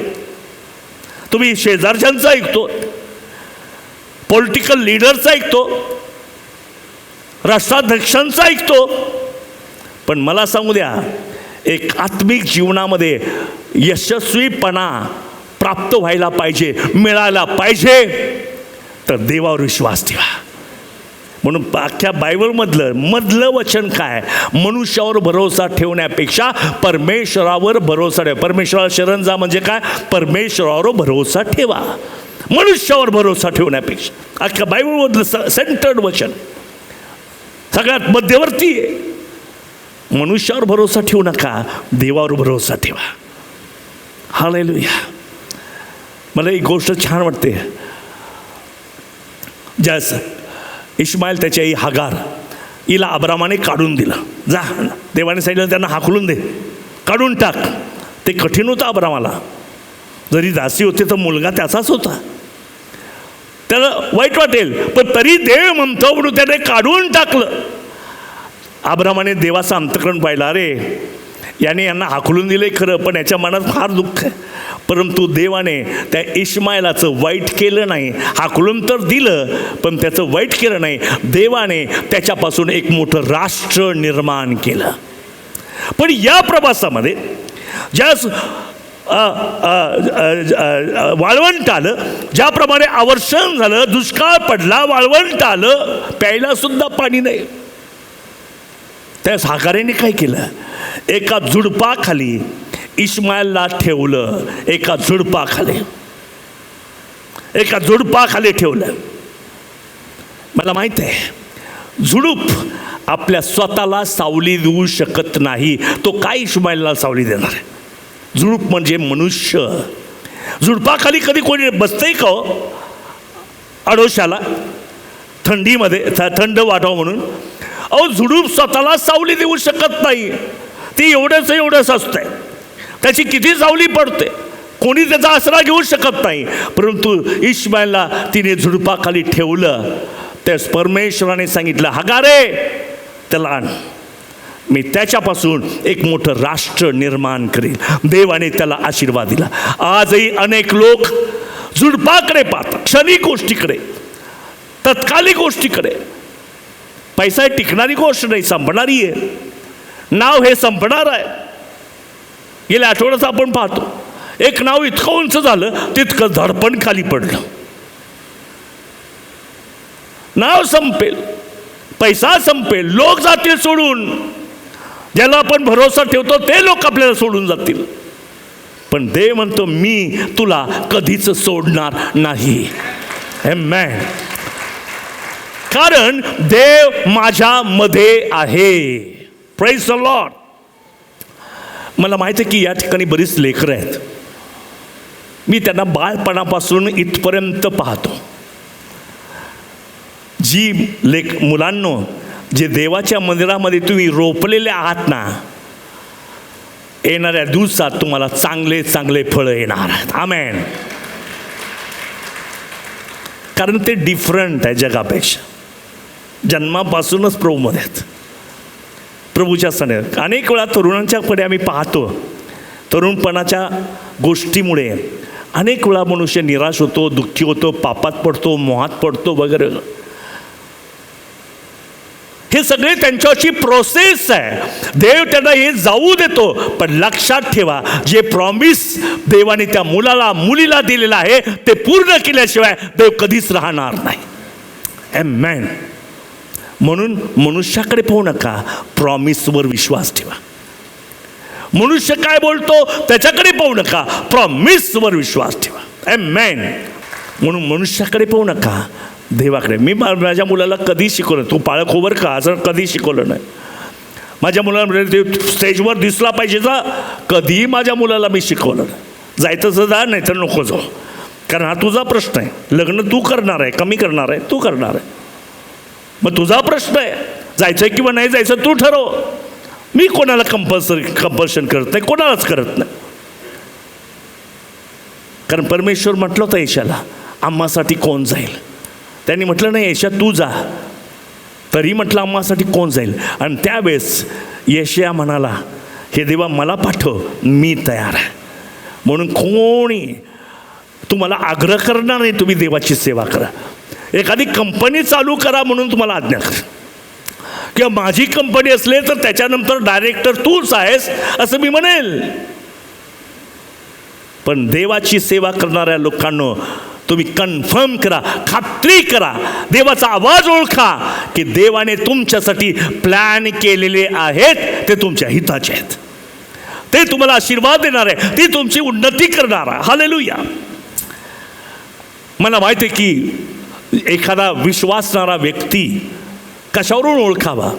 तुम्ही शेजारच्यांचं ऐकतो, पॉलिटिकल लीडरचं ऐकतो, राष्ट्राध्यक्षांचं ऐकतो. पण मला सांगू द्या, एक आत्मिक जीवनामध्ये यशस्वीपणा प्राप्त व्हायला पाहिजे, मिळायला पाहिजे, तर देवावर विश्वास ठेवा. म्हणून अख्ख्या बायबलमधलं वचन काय? मनुष्यावर भरोसा ठेवण्यापेक्षा परमेश्वरावर भरोसा ठेवा. परमेश्वराला शरण जा म्हणजे काय? परमेश्वरावर भरोसा ठेवा. मनुष्यावर भरोसा ठेवण्यापेक्षा अख्ख्या बायबलमधलं सेंटर्ड वचन, सगळ्यात मध्यवर्ती आहे. मनुष्यावर भरोसा ठेवू नका, देवावर भरोसा ठेवा. हालेलुया. मला एक गोष्ट छान वाटते. ज्यास इश्माईल त्याची आई हागार, हिला अब्रामाने काढून दिलं. जा, देवाने सांगितलं त्यांना हाकलून दे, काढून टाक. ते कठीण होतं अब्रामाला. जरी दासी होते तर मुलगा त्याचाच होता, त्याला वाईट वाटेल, पण तरी देव म्हणतो म्हणून त्याने काढून टाकलं. अब्रामाने देवाचं अंतःकरण पाहिलं. अरे याने यांना हाकलून दिले खरं, पण याच्या मनात फार दुःख आहे. परंतु देवाने त्या इश्माईलाचं वाईट केलं नाही. हाकलून तर दिलं, पण त्याचं वाईट केलं नाही. देवाने त्याच्यापासून एक मोठं राष्ट्र निर्माण केलं. पण या प्रवासामध्ये ज्या वाळवंट आलं, ज्याप्रमाणे आवर्षण झालं, दुष्काळ पडला, वाळवंट आलं, प्यायला सुद्धा पाणी नाही. त्या हागारेने काय केलं? एका झुडपाखाली इश्माईलला ठेवलं. एका झुडपाखाली ठेवलं. मला माहित आहे, झुडूप आपल्या स्वतःला सावली देऊ शकत नाही. तो काय इश्माईलला सावली देणार आहे? झुडूप म्हणजे मनुष्य. झुडपाखाली कधी कोणी बसतंय का आडोशाला थंडीमध्ये, थंड वाटावं म्हणून? अहो, झुडूप स्वतःला सावली देऊ शकत नाही. ती एवढंच असतंय. त्याची किती सावली पडते, कोणी त्याचा आसरा घेऊ शकत नाही. परंतु इश्माईलला तिने झुडपाखाली ठेवलं. त्यास परमेश्वराने सांगितलं, हागारे त्याला आण, मी त्याच्यापासून एक मोठं राष्ट्र निर्माण करेल. देवाने त्याला आशीर्वाद दिला. आजही अनेक लोक झुडपाकडे पाहतात, क्षणिक गोष्टीकडे, तत्कालिक गोष्टीकडे. पैसा टिकणारी गोष्ट नाही, संपणारी आहे. नाव हे संपणार आहे. गेल्या आठवड्यात आपण पाहतो, एक नाव इतकं उंच झालं तितकं धडपण खाली पडलं. नाव संपेल, पैसा संपेल, लोक जातील सोडून. ज्याला आपण भरोसा ठेवतो ते लोक आपल्याला सोडून जातील. पण देव म्हणतो, मी तुला कधीच सोडणार नाही. आमेन. कारण देव माझ्यामध्ये आहे. Praise the Lord. मला माहिती आहे की या ठिकाणी बरीच लेकरं आहेत. मी त्यांना बाळपणापासून इथपर्यंत पाहतो. जी मुलांनो, जे देवाच्या मंदिरामध्ये तुम्ही रोपलेले आहात ना, येणाऱ्या दिवसात तुम्हाला चांगले चांगले फळं येणार आहेत. आमेन. कारण ते डिफरंट आहे जगापेक्षा. जन्मापासूनच प्रभूमध्ये आहेत, प्रभूच्या सणे. अनेक वेळा तरुणांच्याकडे आम्ही पाहतो, तरुणपणाच्या गोष्टीमुळे अनेक वेळा मनुष्य निराश होतो, दुःखी होतो, पापात पडतो, मोहात पडतो वगैरे. हे सगळे त्यांच्याची प्रोसेस आहे. देव त्यांना हे जाऊ देतो. पण लक्षात ठेवा, जे प्रॉमिस देवाने त्या मुलीला दिलेलं आहे ते पूर्ण केल्याशिवाय देव कधीच राहणार नाही. आमेन. म्हणून मनुष्याकडे पाहू नका, प्रॉमिसवर विश्वास ठेवा. मनुष्य काय बोलतो त्याच्याकडे पाहू नका, प्रॉमिसवर विश्वास ठेवा. आमेन. म्हणून मनुष्याकडे पाहू नका, देवाकडे. मी माझ्या मुलाला कधी शिकवलं, तू पाळक हो बरं का, असं कधी शिकवलं नाही. माझ्या मुलाला ते स्टेजवर दिसला पाहिजे जा, कधीही माझ्या मुलाला मी शिकवलं नाही. जायचं जा, नाही तर नको जाऊ. कारण हा तुझा प्रश्न आहे. लग्न तू करणार आहे, कमी करणार आहे, तू करणार आहे. मग तुझा प्रश्न आहे, जायचं किंवा नाही जायचं तू ठरव. मी कोणाला कंपल्शन करत नाही, कोणालाच करत नाही. कारण परमेश्वर म्हटलं होतं येशाला, आम्हासाठी कोण जाईल? त्यांनी म्हटलं नाही येशा तू जा, तरी म्हटलं आम्हासाठी कोण जाईल? आणि त्यावेळेस येशया म्हणाला, हे देवा मला पाठव, मी तयार आहे. म्हणून कोणी तुम्हाला आग्रह करणार नाही तुम्ही देवाची सेवा करा. एखादी कंपनी चालू करा म्हणून तुम्हाला आज्ञा करा, किंवा माझी कंपनी असले तर त्याच्यानंतर डायरेक्टर तूच आहेस असं मी म्हणेल. पण देवाची सेवा करणाऱ्या लोकांनो तुम्ही कन्फर्म करा, खात्री करा, देवाचा आवाज ओळखा की देवाने तुमच्यासाठी प्लॅन केलेले आहेत, ते तुमच्या हिताचे आहेत, ते तुम्हाला आशीर्वाद देणार आहे, ती तुमची उन्नती करणार आहे. हालेलुया. मला माहिती आहे की एखादा विश्वासणारा व्यक्ती कशावरून ओळखावा,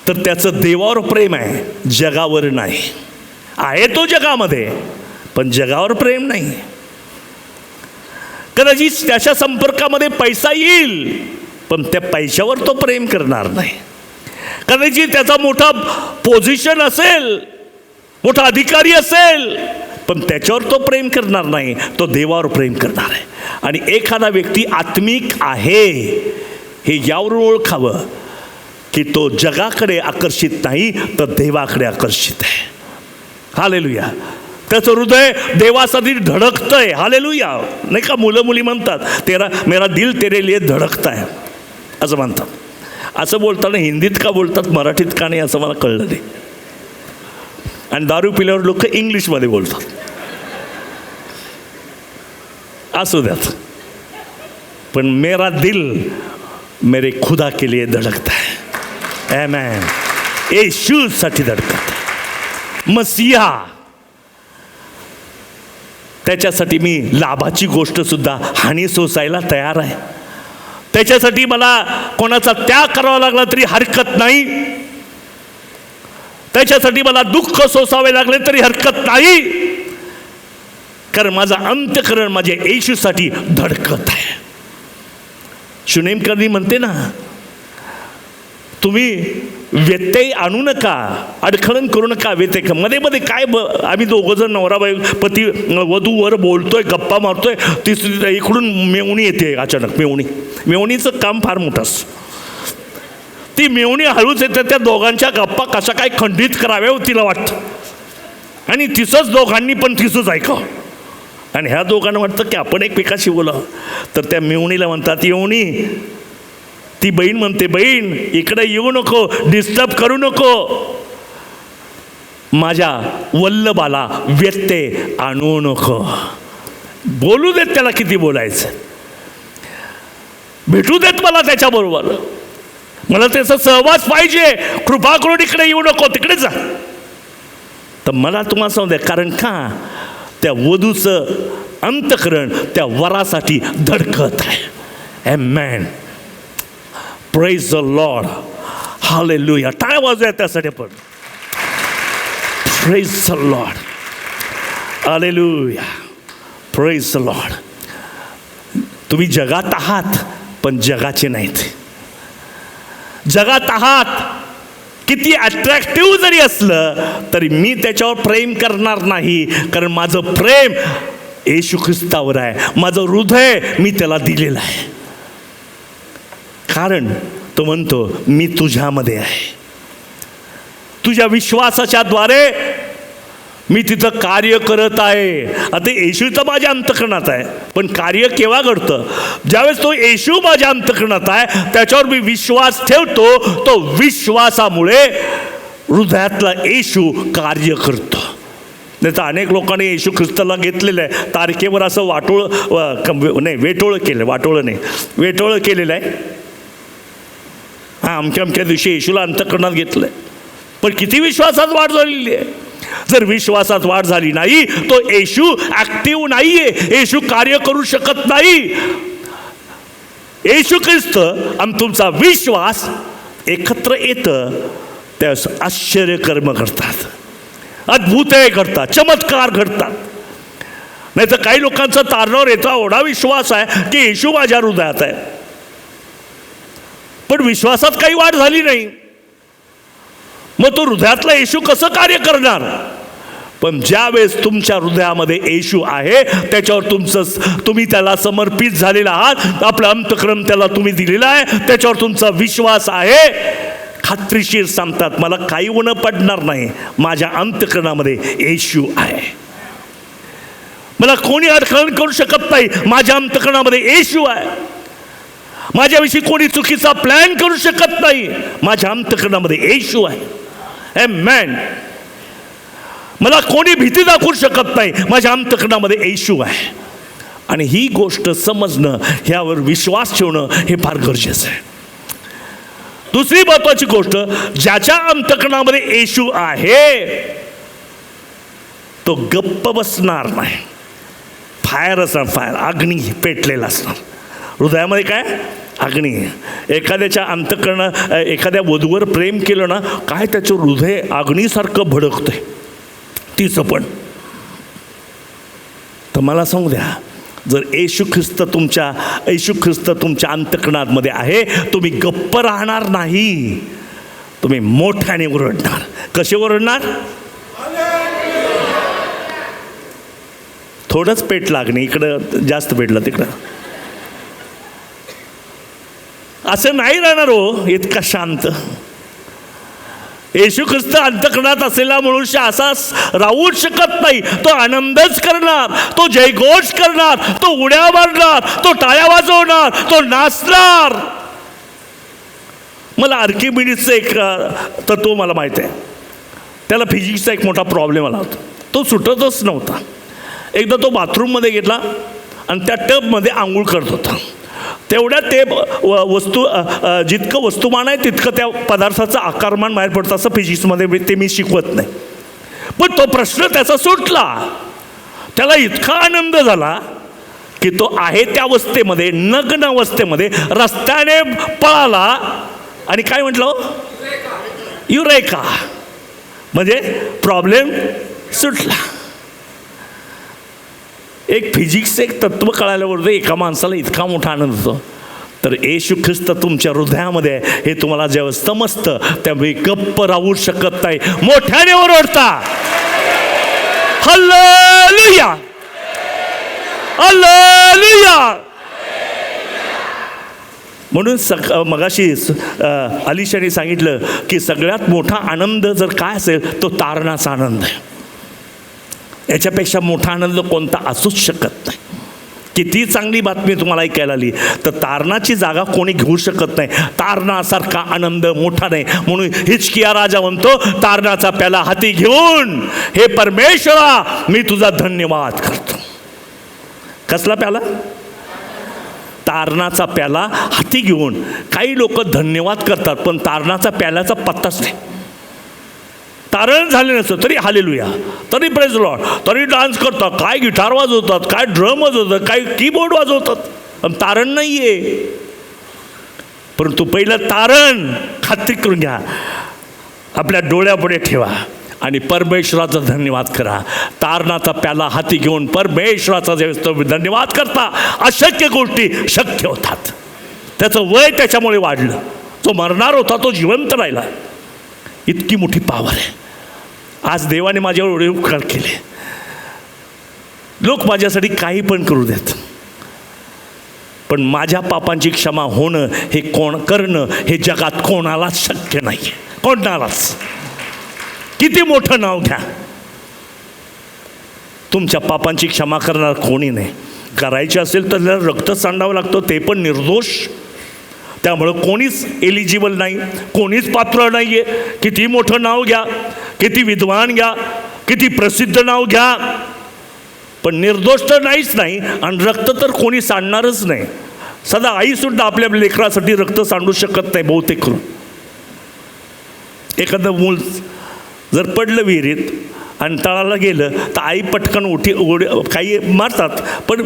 तर त्याचं देवावर प्रेम आहे, जगावर नाही. आहे तो जगामध्ये, पण जगावर प्रेम नाही. कदाचित त्याच्या संपर्कामध्ये पैसा येईल, पण त्या पैशावर तो प्रेम करणार नाही. कदाचित त्याचा मोठा पोझिशन असेल, मोठा अधिकारी असेल, पण त्याच्यावर तो प्रेम करणार नाही, तो देवावर प्रेम करणार आहे. आणि एखादा व्यक्ती आत्मिक आहे हे यावरून ओळखावं की तो जगाकडे आकर्षित नाही, तर देवाकडे आकर्षित आहे. हालेलुया. त्याचं हृदय देवासाठी धडकतंय. हालेलुया. नाही का मुलं मुली म्हणतात मेरा दिल तेरे लिए धडकता है असं म्हणतात. असं बोलताना हिंदीत का बोलतात मराठीत का नाही असं मला कळलं नाही. आणि दारू पिल्यावर लोक इंग्लिशमध्ये बोलतात. असू द्यात, पण मेरा दिल मेरे खुदा के लिए धडकता है. आमेन. येशूसाठी धडकत आहे. मसीहा, त्याच्यासाठी मी लाभाची गोष्ट सुद्धा हानी सोसायला तयार आहे. त्याच्यासाठी मला कोणाचा त्याग करावा लागला तरी हरकत नाही. त्याच्यासाठी मला दुःख सोसावे लागले तरी हरकत नाही, कारण माझा अंतःकरण माझ्या येशूसाठी धडकत आहे. शुनेमकरणी म्हणते ना, तुम्ही व्यत्यय आणू नका, अडखळण करू नका. व्यत्यय मध्ये मध्ये काय आम्ही दोघं जण नवरा बायको पती वधूवर बोलतोय, गप्पा मारतोय, तिसरी इकडून मेवणी येते अचानक. मेवणीचं काम फार मोठं असतं. ती मेवणी हळूच येते, त्या दोघांच्या गप्पा कशा काय खंडित कराव्या तिला वाटतं, आणि तिचंच दोघांनी पण तिचंच ऐकावं. आणि ह्या दोघांना वाटतं की आपण एकमेकाशी बोलावं. तर त्या मेवणीला म्हणतात, येवणी. ती बहीण म्हणते, बहीण इकडे येऊ नको, डिस्टर्ब करू नको, माझ्या वल्लभाला व्यत्यय आणू नको. बोलू देत त्याला किती बोलायचं, भेटू देत मला त्याच्याबरोबर, मला त्याचा सहवास पाहिजे. कृपा करून इकडे येऊ नको, तिकडे जा. तर मला तुम्हाला सांगू द्या, कारण का त्या वधूचं अंतःकरण त्या वरासाठी धडकत आहे. Amen. Praise the lord. Hallelujah. टाळ्या वाजूया त्यासाठी पण. Praise the lord. Hallelujah. Praise the lord. तुम्ही जगात आहात, पण जगाचे नाहीत. जगात आहात, किती अट्रॅक्टिव्ह जरी असलं तरी मी त्याच्यावर प्रेम करणार नाही, कारण माझं प्रेम येशू ख्रिस्तावर आहे. माझं हृदय मी त्याला दिलेलं आहे, कारण तो म्हणतो मी तुझ्यामध्ये आहे. तुझ्या विश्वासाच्या द्वारे मी तिथं कार्य करत आहे. आता येशू तर माझ्या अंतःकरणात आहे, पण कार्य केव्हा घडतं? ज्यावेळेस तो येशू माझ्या अंतःकरणात आहे, त्याच्यावर मी विश्वास ठेवतो, तो विश्वासामुळे हृदयातला येशू कार्य करतो. नाही तर अनेक लोकांनी येशू ख्रिस्ताला घेतलेलं आहे, तारखेवर असं वेटोळं केलेलं आहे. अमक्या दिवशी येशूला अंतःकरणात घेतलं आहे, पण किती विश्वासात वाढ झालेली आहे. जर विश्वासात वाढ झाली नाही, तो येशू ऍक्टिव्ह नाहीये, येशू कार्य करू शकत नाही. येशू ख्रिस्त आणि तुमचा विश्वास एकत्र येतं, त्यास आश्चर्यकर्म घडतात, अद्भुते घडतात, चमत्कार घडतात. नाही तर काही लोकांचा तारणावर येतो एवढा विश्वास आहे की येशू माझ्या हृदयात आहे, पण विश्वासात काही वाढ झाली नाही. मग तो हृदयातला येशू कसं कार्य करणार? पण ज्या वेळेस तुमच्या हृदयामध्ये येशू आहे, त्याच्यावर तुम्ही त्याला समर्पित झालेला आहात, आपलं अंतःकरण त्याला तुम्ही दिलेलं आहे, त्याच्यावर तुमचा विश्वास आहे, खात्रीशीर सांगतात मला काही होणं पडणार नाही, माझ्या अंतःकरणामध्ये येशू आहे. मला कोणी अडचण करू शकत नाही, माझ्या अंतःकरणामध्ये येशू आहे. माझ्याविषयी कोणी चुकीचा प्लॅन करू शकत नाही, माझ्या अंतःकरणामध्ये येशू आहे. आमेन. मला कोणी भीती दाखवू शकत नाही, माझ्या अंतःकरणामध्ये येशू आहे. आणि ही गोष्ट समजणं, ह्यावर विश्वास ठेवणं हे फार गरजेचं आहे. दुसरी महत्वाची गोष्ट, ज्याच्या अंतःकरणामध्ये येशू आहे तो गप्प बसणार नाही. फायर असणार, फायर, अग्नी पेटलेला असणार. हृदयामध्ये काय? अग्नी. एखाद्याच्या अंतःकरण, एखाद्या वधूवर प्रेम केलं ना, काय त्याचं हृदय अग्नीसारखं भडकतंय तिचं पण. तर मला सांगू द्या, जर येशू ख्रिस्त तुमच्या अंतःकरणामध्ये आहे, तुम्ही गप्प राहणार नाही, तुम्ही मोठ्याने ओरडणार. कसे ओरडणार? थोडंच पेट लागणे, इकडं जास्त पेटलं तिकडं, असं नाही राहणार हो इतका शांत. येशू ख्रिस्त अंतःकरणात असलेला मनुष्य असा राहूच शकत नाही. तो आनंदच करणार, तो जयघोष करणार, तो उड्या मारणार, तो टाळ्या वाजवणार, तो नाचणार. मला आर्किमिडीजचं एक तत्व मला माहिती आहे. त्याला फिजिक्सचा एक मोठा प्रॉब्लेम आला होता, तो सुटतच नव्हता. एकदा तो बाथरूममध्ये गेला आणि त्या टबमध्ये आंघोळ करत होता. तेवढ्या ते वस्तू, जितकं वस्तुमान आहे तितकं त्या पदार्थाचं आकारमान बाहेर पडतं, असं फिजिक्समध्ये ते मी शिकवत नाही. पण तो प्रश्न त्याचा सुटला. त्याला इतका आनंद झाला की तो आहे त्या अवस्थेमध्ये, नग्न अवस्थेमध्ये रस्त्याने पळाला आणि काय म्हटलं? युरेका. म्हणजे प्रॉब्लेम सुटला. एक फिजिक्सचं एक तत्व कळाल्यावर एका माणसाला इतका मोठा आनंद होतो. तर येशू ख्रिस्त तुमच्या हृदयामध्ये आहे हे तुम्हाला जेव्हा समजतं, त्यामुळे गप्प राहू शकत नाही, मोठ्याने ओरडता. Hallelujah, hallelujah. म्हणून मगाशी अलिशाने सांगितलं की सगळ्यात मोठा आनंद जर काय असेल तो तारणाचा आनंद आहे. याच्यापेक्षा मोठा आनंद कोणता असूच शकत नाही. किती चांगली बातमी तुम्हाला ऐकायला आली, तर तारणाची जागा कोणी घेऊ शकत नाही. तारणासारखा आनंद मोठा नाही. म्हणून हिजकिया राजा म्हणतो, तारणाचा प्याला हाती घेऊन हे परमेश्वरा मी तुझा धन्यवाद करतो. कसला प्याला? तारणाचा प्याला हाती घेऊन. काही लोक धन्यवाद करतात पण तारणाचा प्याल्याचा पत्ताच नाही. तारण झाले नसतं तरी हालेलुया, तरी प्रेज लॉर्ड, तरी डान्स करतात, काय गिटार वाजवतात, काय ड्रम वाजवतात, काय कीबोर्ड वाजवतात, पण तारण नाही आहे. परंतु पहिलं तारण खात्री करून घ्या, आपल्या डोळ्यापुढे ठेवा आणि परमेश्वराचा धन्यवाद करा. तारणाचा प्याला हाती घेऊन परमेश्वराचा जेव्हा धन्यवाद करता, अशक्य गोष्टी शक्य होतात. त्याचं वय त्याच्यामुळे वाढलं. जो मरणार होता तो जिवंत राहिला. इतकी मोठी पावर आहे. आज देवाने माझ्यावर एवढे उपकार केले. लोक माझ्यासाठी काही पण करू देत, पण माझ्या पापांची क्षमा होणं हे करणं हे जगात कोणालाच शक्य नाही. कोणालाच. किती मोठं नाव घ्या, तुमच्या पापांची क्षमा करणार कोणी नाही. करायची असेल तर त्याला रक्त सांडावं लागतं, ते पण निर्दोष. त्यामुळं कोणीच एलिजिबल नाही, कोणीच पात्र नाही आहे. किती मोठं नाव घ्या, किती विद्वान घ्या, किती प्रसिद्ध नाव घ्या, पण निर्दोष तर नाहीच नाही. आणि रक्त तर कोणी सांडणारच नाही. सदा आईसुद्धा आपल्या लेकरासाठी रक्त सांडू शकत नाही बहुतेक करून. एखादं मूल जर पडलं विहिरीत आणि तळाला गेलं तर आई पटकन काही मारतात, पण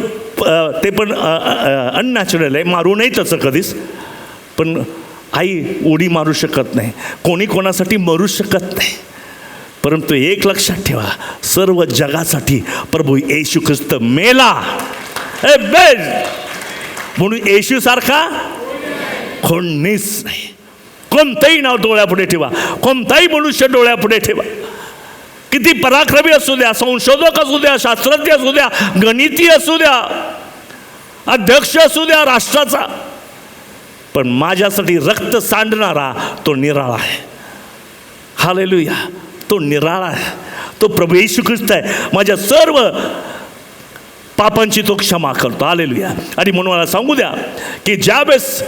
ते पण अननॅचरल आहे, मारू नाही तसं कधीच. पण आई उडी मारू शकत नाही, कोणी कोणासाठी मरू शकत नाही. परंतु एक लक्षात ठेवा, सर्व जगासाठी प्रभू येशू ख्रिस्त मेला. म्हणून येशूसारखा कोणीच नाही. कोणतंही नाव डोळ्यापुढे ठेवा, कोणताही मनुष्य डोळ्यापुढे ठेवा. किती पराक्रमी असू द्या, संशोधक असू द्या, शास्त्रज्ञ असू द्या, गणिती असू द्या, अध्यक्ष असू द्या राष्ट्राचा, पण माझ्यासाठी रक्त सांडणारा तो निराळा आहे. हालेलुया, तो निराळा आहे, तो प्रभू येशू ख्रिस्त आहे. माझ्या सर्व पापांची तो क्षमा करतो. हालेलुया. आणि म्हणून मला सांगू द्या की ज्यावेळेस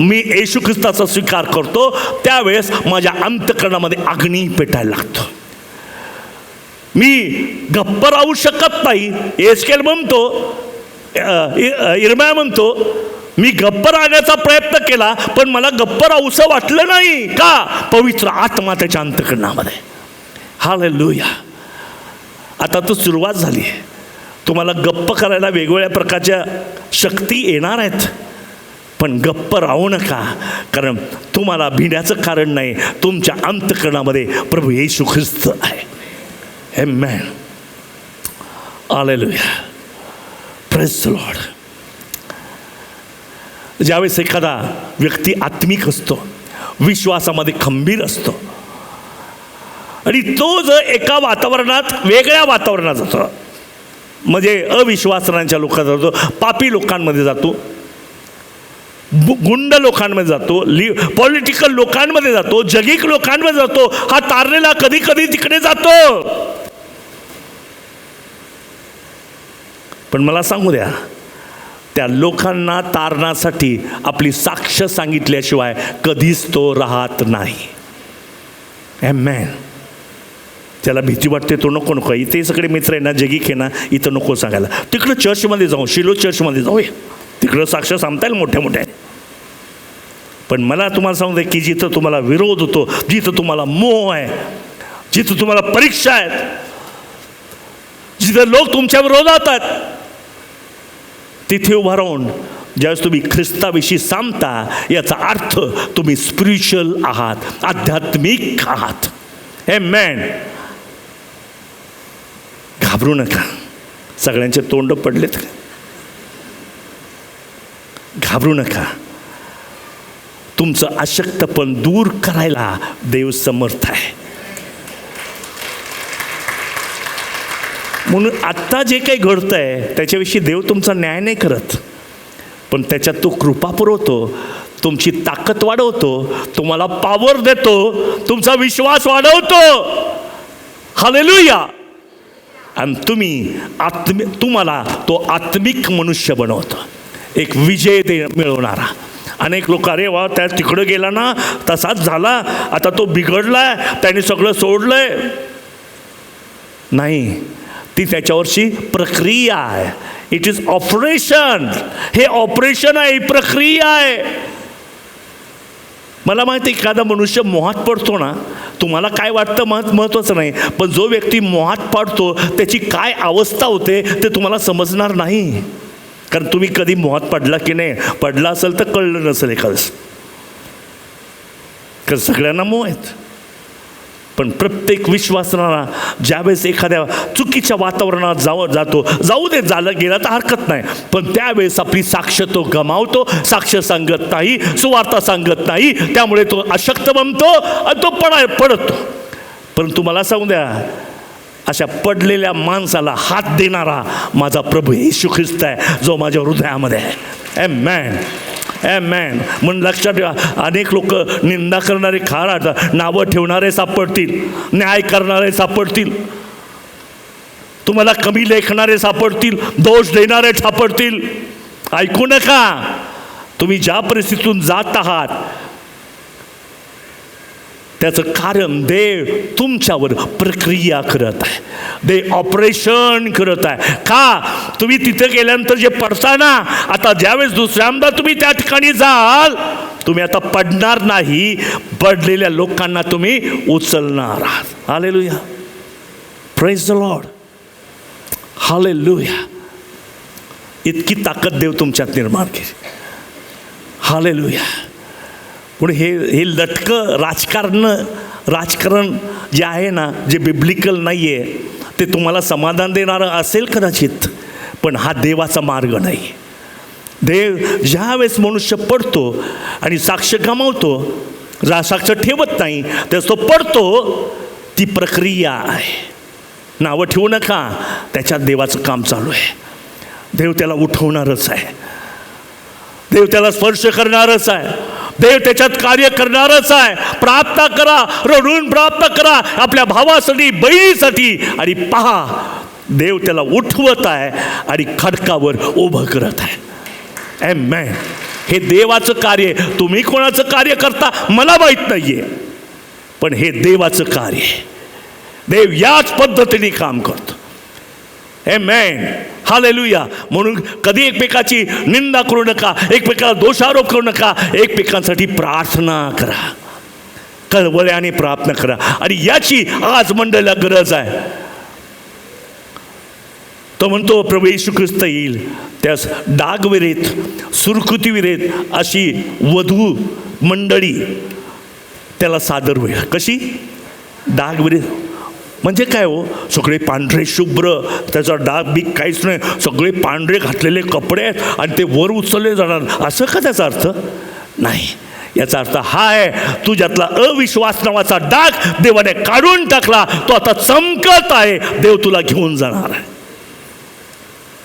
मी येशू ख्रिस्ताचा स्वीकार करतो त्यावेळेस माझ्या अंतःकरणामध्ये अग्नी पेटायला लागतो. मी गप्प राहू शकत नाही. एस्केल म्हणतो, इर्म्या म्हणतो, मी गप्प राहण्याचा प्रयत्न केला पण मला गप्प राहूसं वाटलं नाही. का? पवित्र आत्मा त्याच्या अंतःकरणामध्ये. हालेलुया. आता तो सुरुवात झाली आहे. तुम्हाला गप्प करायला वेगवेगळ्या प्रकारच्या शक्ती येणार आहेत, पण गप्प राहू नका, कारण तुम्हाला भिण्याचं कारण नाही. तुमच्या अंतःकरणामध्ये प्रभू येशू ख्रिस्त आहे. आमेन. हालेलुया. Praise the Lord. ज्यावेळेस एखादा व्यक्ती आत्मिक असतो, विश्वासामध्ये खंबीर असतो, आणि तो जर एका वातावरणात वेगळ्या वातावरणात जातो, म्हणजे अविश्वासनांच्या लोकांत जातो, पापी लोकांमध्ये जातो, गुंड लोकांमध्ये जातो, पॉलिटिकल लोकांमध्ये जातो, जगिक लोकांमध्ये जातो, हा तारलेला कधी कधी तिकडे जातो. पण मला सांगू द्या, त्या लोकांना तारण्यासाठी आपली साक्ष सांगितल्याशिवाय कधीच तो राहत नाही. आमेन. त्याला भीती वाटते तो नको, इथे सगळे मित्र आहे ना, जगिक आहे ना, इथं नको सांगायला. तिकडं चर्चमध्ये जाऊ, शिलो चर्चमध्ये जाऊया, तिकडं साक्ष सांगता येईल मोठ्या मोठ्या. पण मला तुम्हाला सांगू की जिथं तुम्हाला विरोध होतो, जिथं तुम्हाला मोह आहे, जिथं तुम्हाला परीक्षा आहेत, जिथं लोक तुमच्या विरोधात आहेत, तिथे उभा राहून ज्यावेळेस तुम्ही ख्रिस्ताविषयी सांगता, याचा अर्थ तुम्ही स्पिरिच्युअल आहात, आध्यात्मिक आहात. आमेन. घाबरू नका. सगळ्यांचे तोंड पडलेत का? घाबरू नका. तुमचं अशक्तपण दूर करायला देव समर्थ आहे. म्हणून आत्ता जे काही घडतं आहे त्याच्याविषयी देव तुमचा न्याय नाही करत, पण त्याच्यात तो कृपा पुरवतो, तुमची ताकद वाढवतो, तुम्हाला पॉवर देतो, तुमचा विश्वास वाढवतो. हालेलुया. आणि तुम्हाला तो आत्मिक मनुष्य बनवतो, एक विजय मिळवणारा. अनेक लोक, अरे वा, त्या तिकडं गेला ना, तसाच झाला, आता तो बिघडलाय, त्याने सगळं सोडलंय. नाही, ती त्याच्यावरची प्रक्रिया आहे. It is operation. हे ऑपरेशन आहे, ही प्रक्रिया आहे. मला माहिती आहे, एखादा मनुष्य मोहात पडतो ना, तुम्हाला काय वाटतं महत्त्वाचं नाही, पण जो व्यक्ती मोहात पडतो त्याची काय अवस्था होते ते तुम्हाला समजणार नाही. कारण तुम्ही कधी मोहात पडला की नाही, पडला असेल तर कळलं नसेल एखादं, कारण सगळ्यांना मोह आहेत. पण प्रत्येक विश्वासणारा ज्यावेळेस एखाद्या चुकीच्या वातावरणात जाऊ दे, झालं गेलं तर हरकत नाही, पण त्यावेळेस आपली साक्ष तो गमावतो, साक्ष सांगत नाही, सुवार्ता सांगत नाही, त्यामुळे तो अशक्त बनतो आणि तो पडतो. परंतु मला सांगू द्या, अशा पडलेल्या माणसाला हात देणारा माझा प्रभू येशू ख्रिस्त आहे, जो माझ्या हृदयामध्ये आहे. आमेन. आमेन. म्हणून लक्षात ठेवा, अनेक लोक निंदा करणारे खार, नावं ठेवणारे सापडतील, न्याय करणारे सापडतील, तुम्हाला कमी लेखणारे सापडतील, दोष देणारे सापडतील. ऐकू नका. तुम्ही ज्या परिस्थितीतून जात आहात त्याचं कारण देव तुमच्यावर प्रक्रिया करत आहे, देव ऑपरेशन करत आहे. का? तुम्ही तिथे गेल्यानंतर जे पडता ना, आता ज्यावेळेस दुसऱ्यांदा तुम्ही त्या ठिकाणी जाल, तुम्ही आता पडणार नाही, पडलेल्या लोकांना तुम्ही उचलणार आहात. Hallelujah. Praise the lord. Hallelujah. इतकी ताकद देव तुमच्यात निर्माण केली. हालेलुया. म्हणून हे लटकं राजकारण जे आहे ना, जे बिब्लिकल नाही आहे, ते तुम्हाला समाधान देणारं असेल कदाचित, पण हा देवाचा मार्ग नाही. देव ज्यावेळेस मनुष्य पडतो आणि साक्ष गमावतो, साक्ष ठेवत नाही, त्यास तो पडतो, ती प्रक्रिया आहे. नावं ठेवू नका, त्याच्यात देवाचं काम चालू आहे. देव त्याला उठवणारच आहे, देव त्याला स्पर्श करणारच आहे, देव त्याच्यात कार्य करणारच आहे. प्रार्थना करा, रडून प्रार्थना करा आपल्या भावासाठी, बहिणीसाठी, आणि पहा देव त्याला उठवत आहे आणि खडकावर उभं करत आहे. आमेन. हे देवाचं कार्य. तुम्ही कोणाचं कार्य करता मला माहीत नाहीये, पण हे देवाचं कार्य आहे. देव याच पद्धतीने काम करतो. आमेन. हालेलुया. म्हणून कधी एकमेकाची निंदा करू नका, एकमेकाला दोषारोप करू नका, एकमेकांसाठी प्रार्थना करा, कळवळ्याने प्रार्थना करा. आणि याची आज मंडळीला गरज आहे. तो म्हणतो प्रभू येशू ख्रिस्त येईल, त्यास डागविरेत, सुरकुतीविरेत अशी वधू मंडळी त्याला सादर होईल. कशी? डागविरेत म्हणजे काय हो? सगळे पांढरे शुभ्र, त्याचा डाग बीक काहीच नाही, सगळे पांढरे घातलेले कपडे आहेत आणि ते वर उचलले जाणार, असं का त्याचा अर्थ नाही. याचा अर्थ हा आहे, तुझ्यातला अविश्वास नावाचा डाग देवाने काढून टाकला, तो आता चमकत आहे, देव तुला घेऊन जाणार आहे.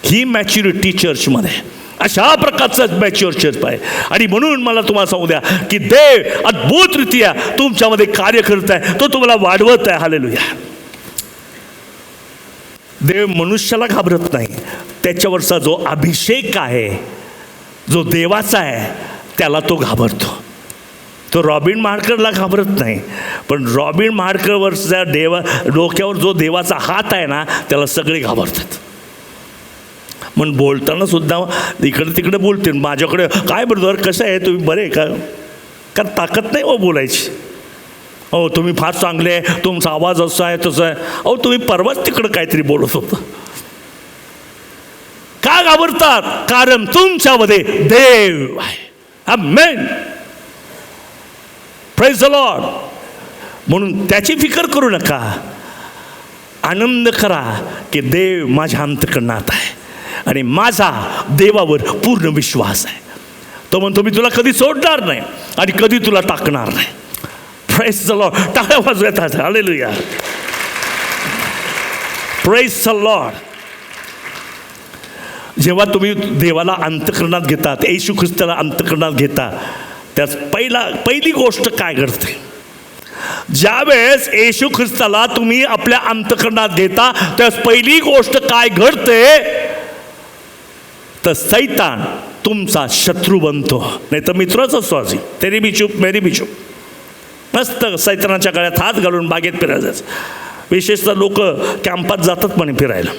ही मॅच्युरिटी चर्चमध्ये, अशा प्रकारचं मॅच्युअर चर्च आहे. आणि म्हणून मला तुम्हाला सांगू द्या की देव अद्भुतरित्या तुमच्यामध्ये कार्य करत आहे, तो तुम्हाला वाढवत आहे. हालेलुया. देव मनुष्याला घाबरत नाही, त्याच्यावरचा जो अभिषेक आहे, जो देवाचा आहे, त्याला तो घाबरतो. तो रॉबिन महाडकरला घाबरत नाही, पण रॉबिन महाडकरवरचा डोक्यावर जो देवाचा हात आहे ना, त्याला सगळे घाबरतात. म्हणून बोलताना सुद्धा इकडे तिकडे बोलते. माझ्याकडे काय ब्रदर कसं आहे, तुम्ही बरे का? कारण ताकद नाही हो बोलायची. हो तुम्ही फार चांगले आहे, तुमचा आवाज असा आहे तसं आहे. अहो तुम्ही परवाच तिकडं काहीतरी बोलत होतं. का घाबरतात? कारण तुमच्यामध्ये देव आहे. आमेन. Praise the lord. म्हणून त्याची फिकर करू नका, आनंद करा की देव माझ्या अंतःकरणात आहे आणि माझा देवावर पूर्ण विश्वास आहे. तो म्हणतो मी तुला कधी सोडणार नाही आणि कधी तुला टाकणार नाही. Praise the Lord. टाळ्या वाजवतात. हालेलुया. Praise the Lord. जेव्हा तुम्ही देवाला अंतःकरणात घेतात, येशू ख्रिस्ताला अंतःकरणात घेता, त्यास पहिली गोष्ट काय घडते? ज्यावेळेस येशू ख्रिस्ताला तुम्ही आपल्या अंतःकरणात घेता, त्यास पहिली गोष्ट काय घडते? तर सैतान तुमचा शत्रू बनतो, नाही तर मित्रच असतो. आजी तेरी बी चूप मेरी बी चूप. मस्त सैतानाच्या गळ्यात हात घालून बागेत फिरायचं. विशेषतः लोक कॅम्पात जातात म्हणे फिरायला.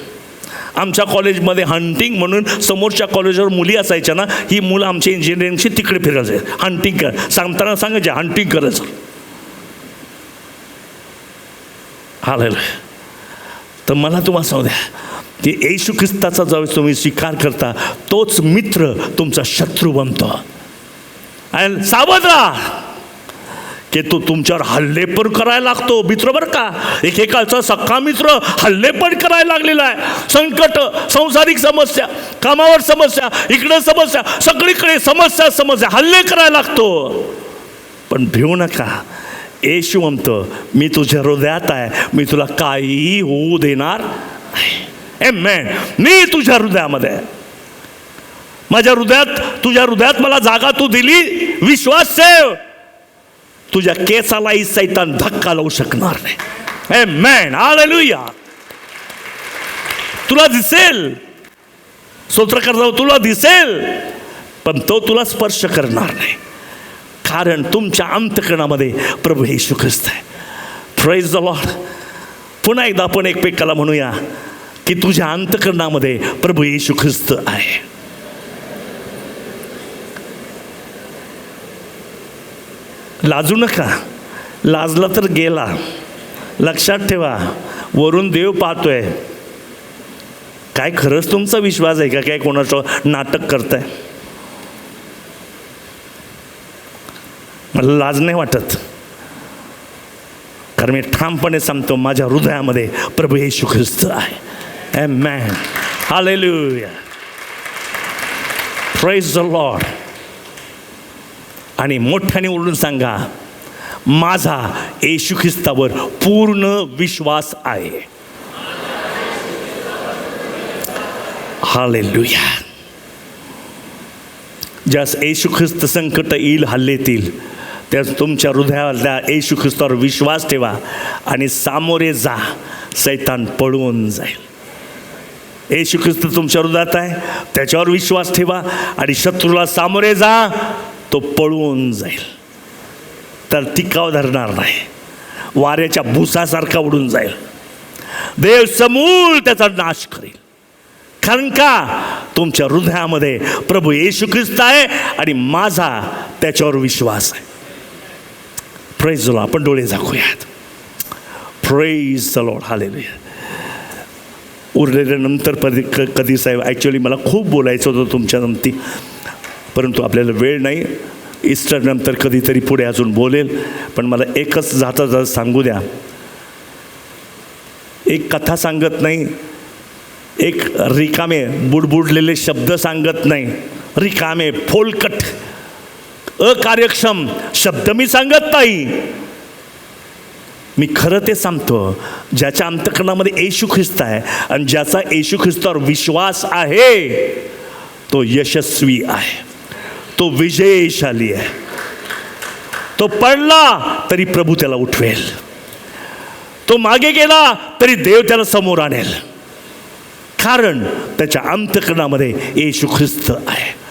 आमच्या कॉलेजमध्ये हंटिंग म्हणून समोरच्या कॉलेजवर मुली असायच्या ना, ही मुलं आमच्या इंजिनिअरिंगची तिकडे फिरायचे, हंटिंग कर सांगताना सांगायचे हंटिंग करायचं. हालेलुया. तर मला तुम्हाला सांगू द्या की येशू ख्रिस्ताचा ज्यावेळेस तुम्ही स्वीकार करता, तोच मित्र तुमचा शत्रू बनतो. आणि सावध राहा की तो तुमच्यावर हल्ले पण करायला लागतो. मित्र बरं का, एकेकाळचा सख्खा मित्र हल्ले पण करायला लागलेला आहे. संकट, संसारिक समस्या, कामावर समस्या, इकडे समस्या, सगळीकडे समस्या, हल्ले करायला लागतो. पण भिवू नका. येशू म्हणतो मी तुझ्या हृदयात आहे, मी तुला काहीही होऊ देणार नाही. आमेन. मी तुझ्या हृदयामध्ये आहे. माझ्या हृदयात, तुझ्या हृदयात मला जागा तू दिली. विश्वास ठेव, तुझ्या केसालाही सैतान धक्का लावू शकणार नाही. आमेन. हालेलुया. तुला दिसेल, स्तोत्र करता तुला दिसेल, पण तो तुला स्पर्श करणार नाही, कारण तुमच्या अंतःकरणामध्ये प्रभू येशू ख्रिस्त आहे. Praise the Lord. पुन्हा एकदा आपण एकमेकाला म्हणूया की तुझ्या अंतःकरणामध्ये प्रभू येशू ख्रिस्त आहे. लाजू नका. लाजला तर गेला. लक्षात ठेवा, वरून देव पाहतोय. काय खरंच तुमचा विश्वास आहे का? काय कोणाचं नाटक करताय? मला लाज नाही वाटत, कारण मी ठामपणे सांगतो माझ्या हृदयामध्ये प्रभू येशू ख्रिस्त आहे. आमेन. हालेलुया. Praise the Lord. आणि मोठ्याने ओरडून सांगा, माझा येशू ख्रिस्तावर पूर्ण विश्वास आहे. हालेलुया. ज्यास येशू ख्रिस्त संकट येईल हल्लेतील, त्यास तुमच्या हृदयाला येशू ख्रिस्तावर विश्वास ठेवा आणि सामोरे जा, सैतान पळून जाईल. येशू ख्रिस्त तुमच्या हृदयात आहे, त्याच्यावर विश्वास ठेवा आणि शत्रूला सामोरे जा, तो पळून जाईल. तर टिकाव धरणार नाही, वाऱ्याच्या भुसासारखा उडून जाईल. देव समूळ त्याचा नाश करेल. कारण का? तुमच्या हृदयामध्ये प्रभू येशू ख्रिस्त आहे आणि माझा त्याच्यावर विश्वास आहे. Praise the lord. आपण डोळे झाकूयात. Praise the lord. हालेलुया. उरलेल्यानंतर कधी साहेब, ॲक्च्युली मला खूप बोलायचं होतं तुमच्या नंती, परंतु आपल्याला वेळ नाही. ईस्टर नंतर कधीतरी पुढे अजून बोलेल. पण मला एकच जाता सांगू द्या. एक कथा सांगत नाही, एक रिकामे बुडबुडलेले शब्द सांगत नाही, रिकामे फोलकट अकार्यक्षम शब्द मी सांगत नाही. मी खरं ते सांगतो, ज्याच्या अंतःकरणामध्ये येशू ख्रिस्त आहे आणि ज्याचा येशू ख्रिस्तावर विश्वास आहे, तो यशस्वी आहे, तो विजयशाली आहे. तो पडला तरी प्रभू त्याला उठवेल, तो मागे गेला तरी देव त्याला समोर आणेल. कारण त्याच्या अंतःकरणामध्ये येशू ख्रिस्त आहे.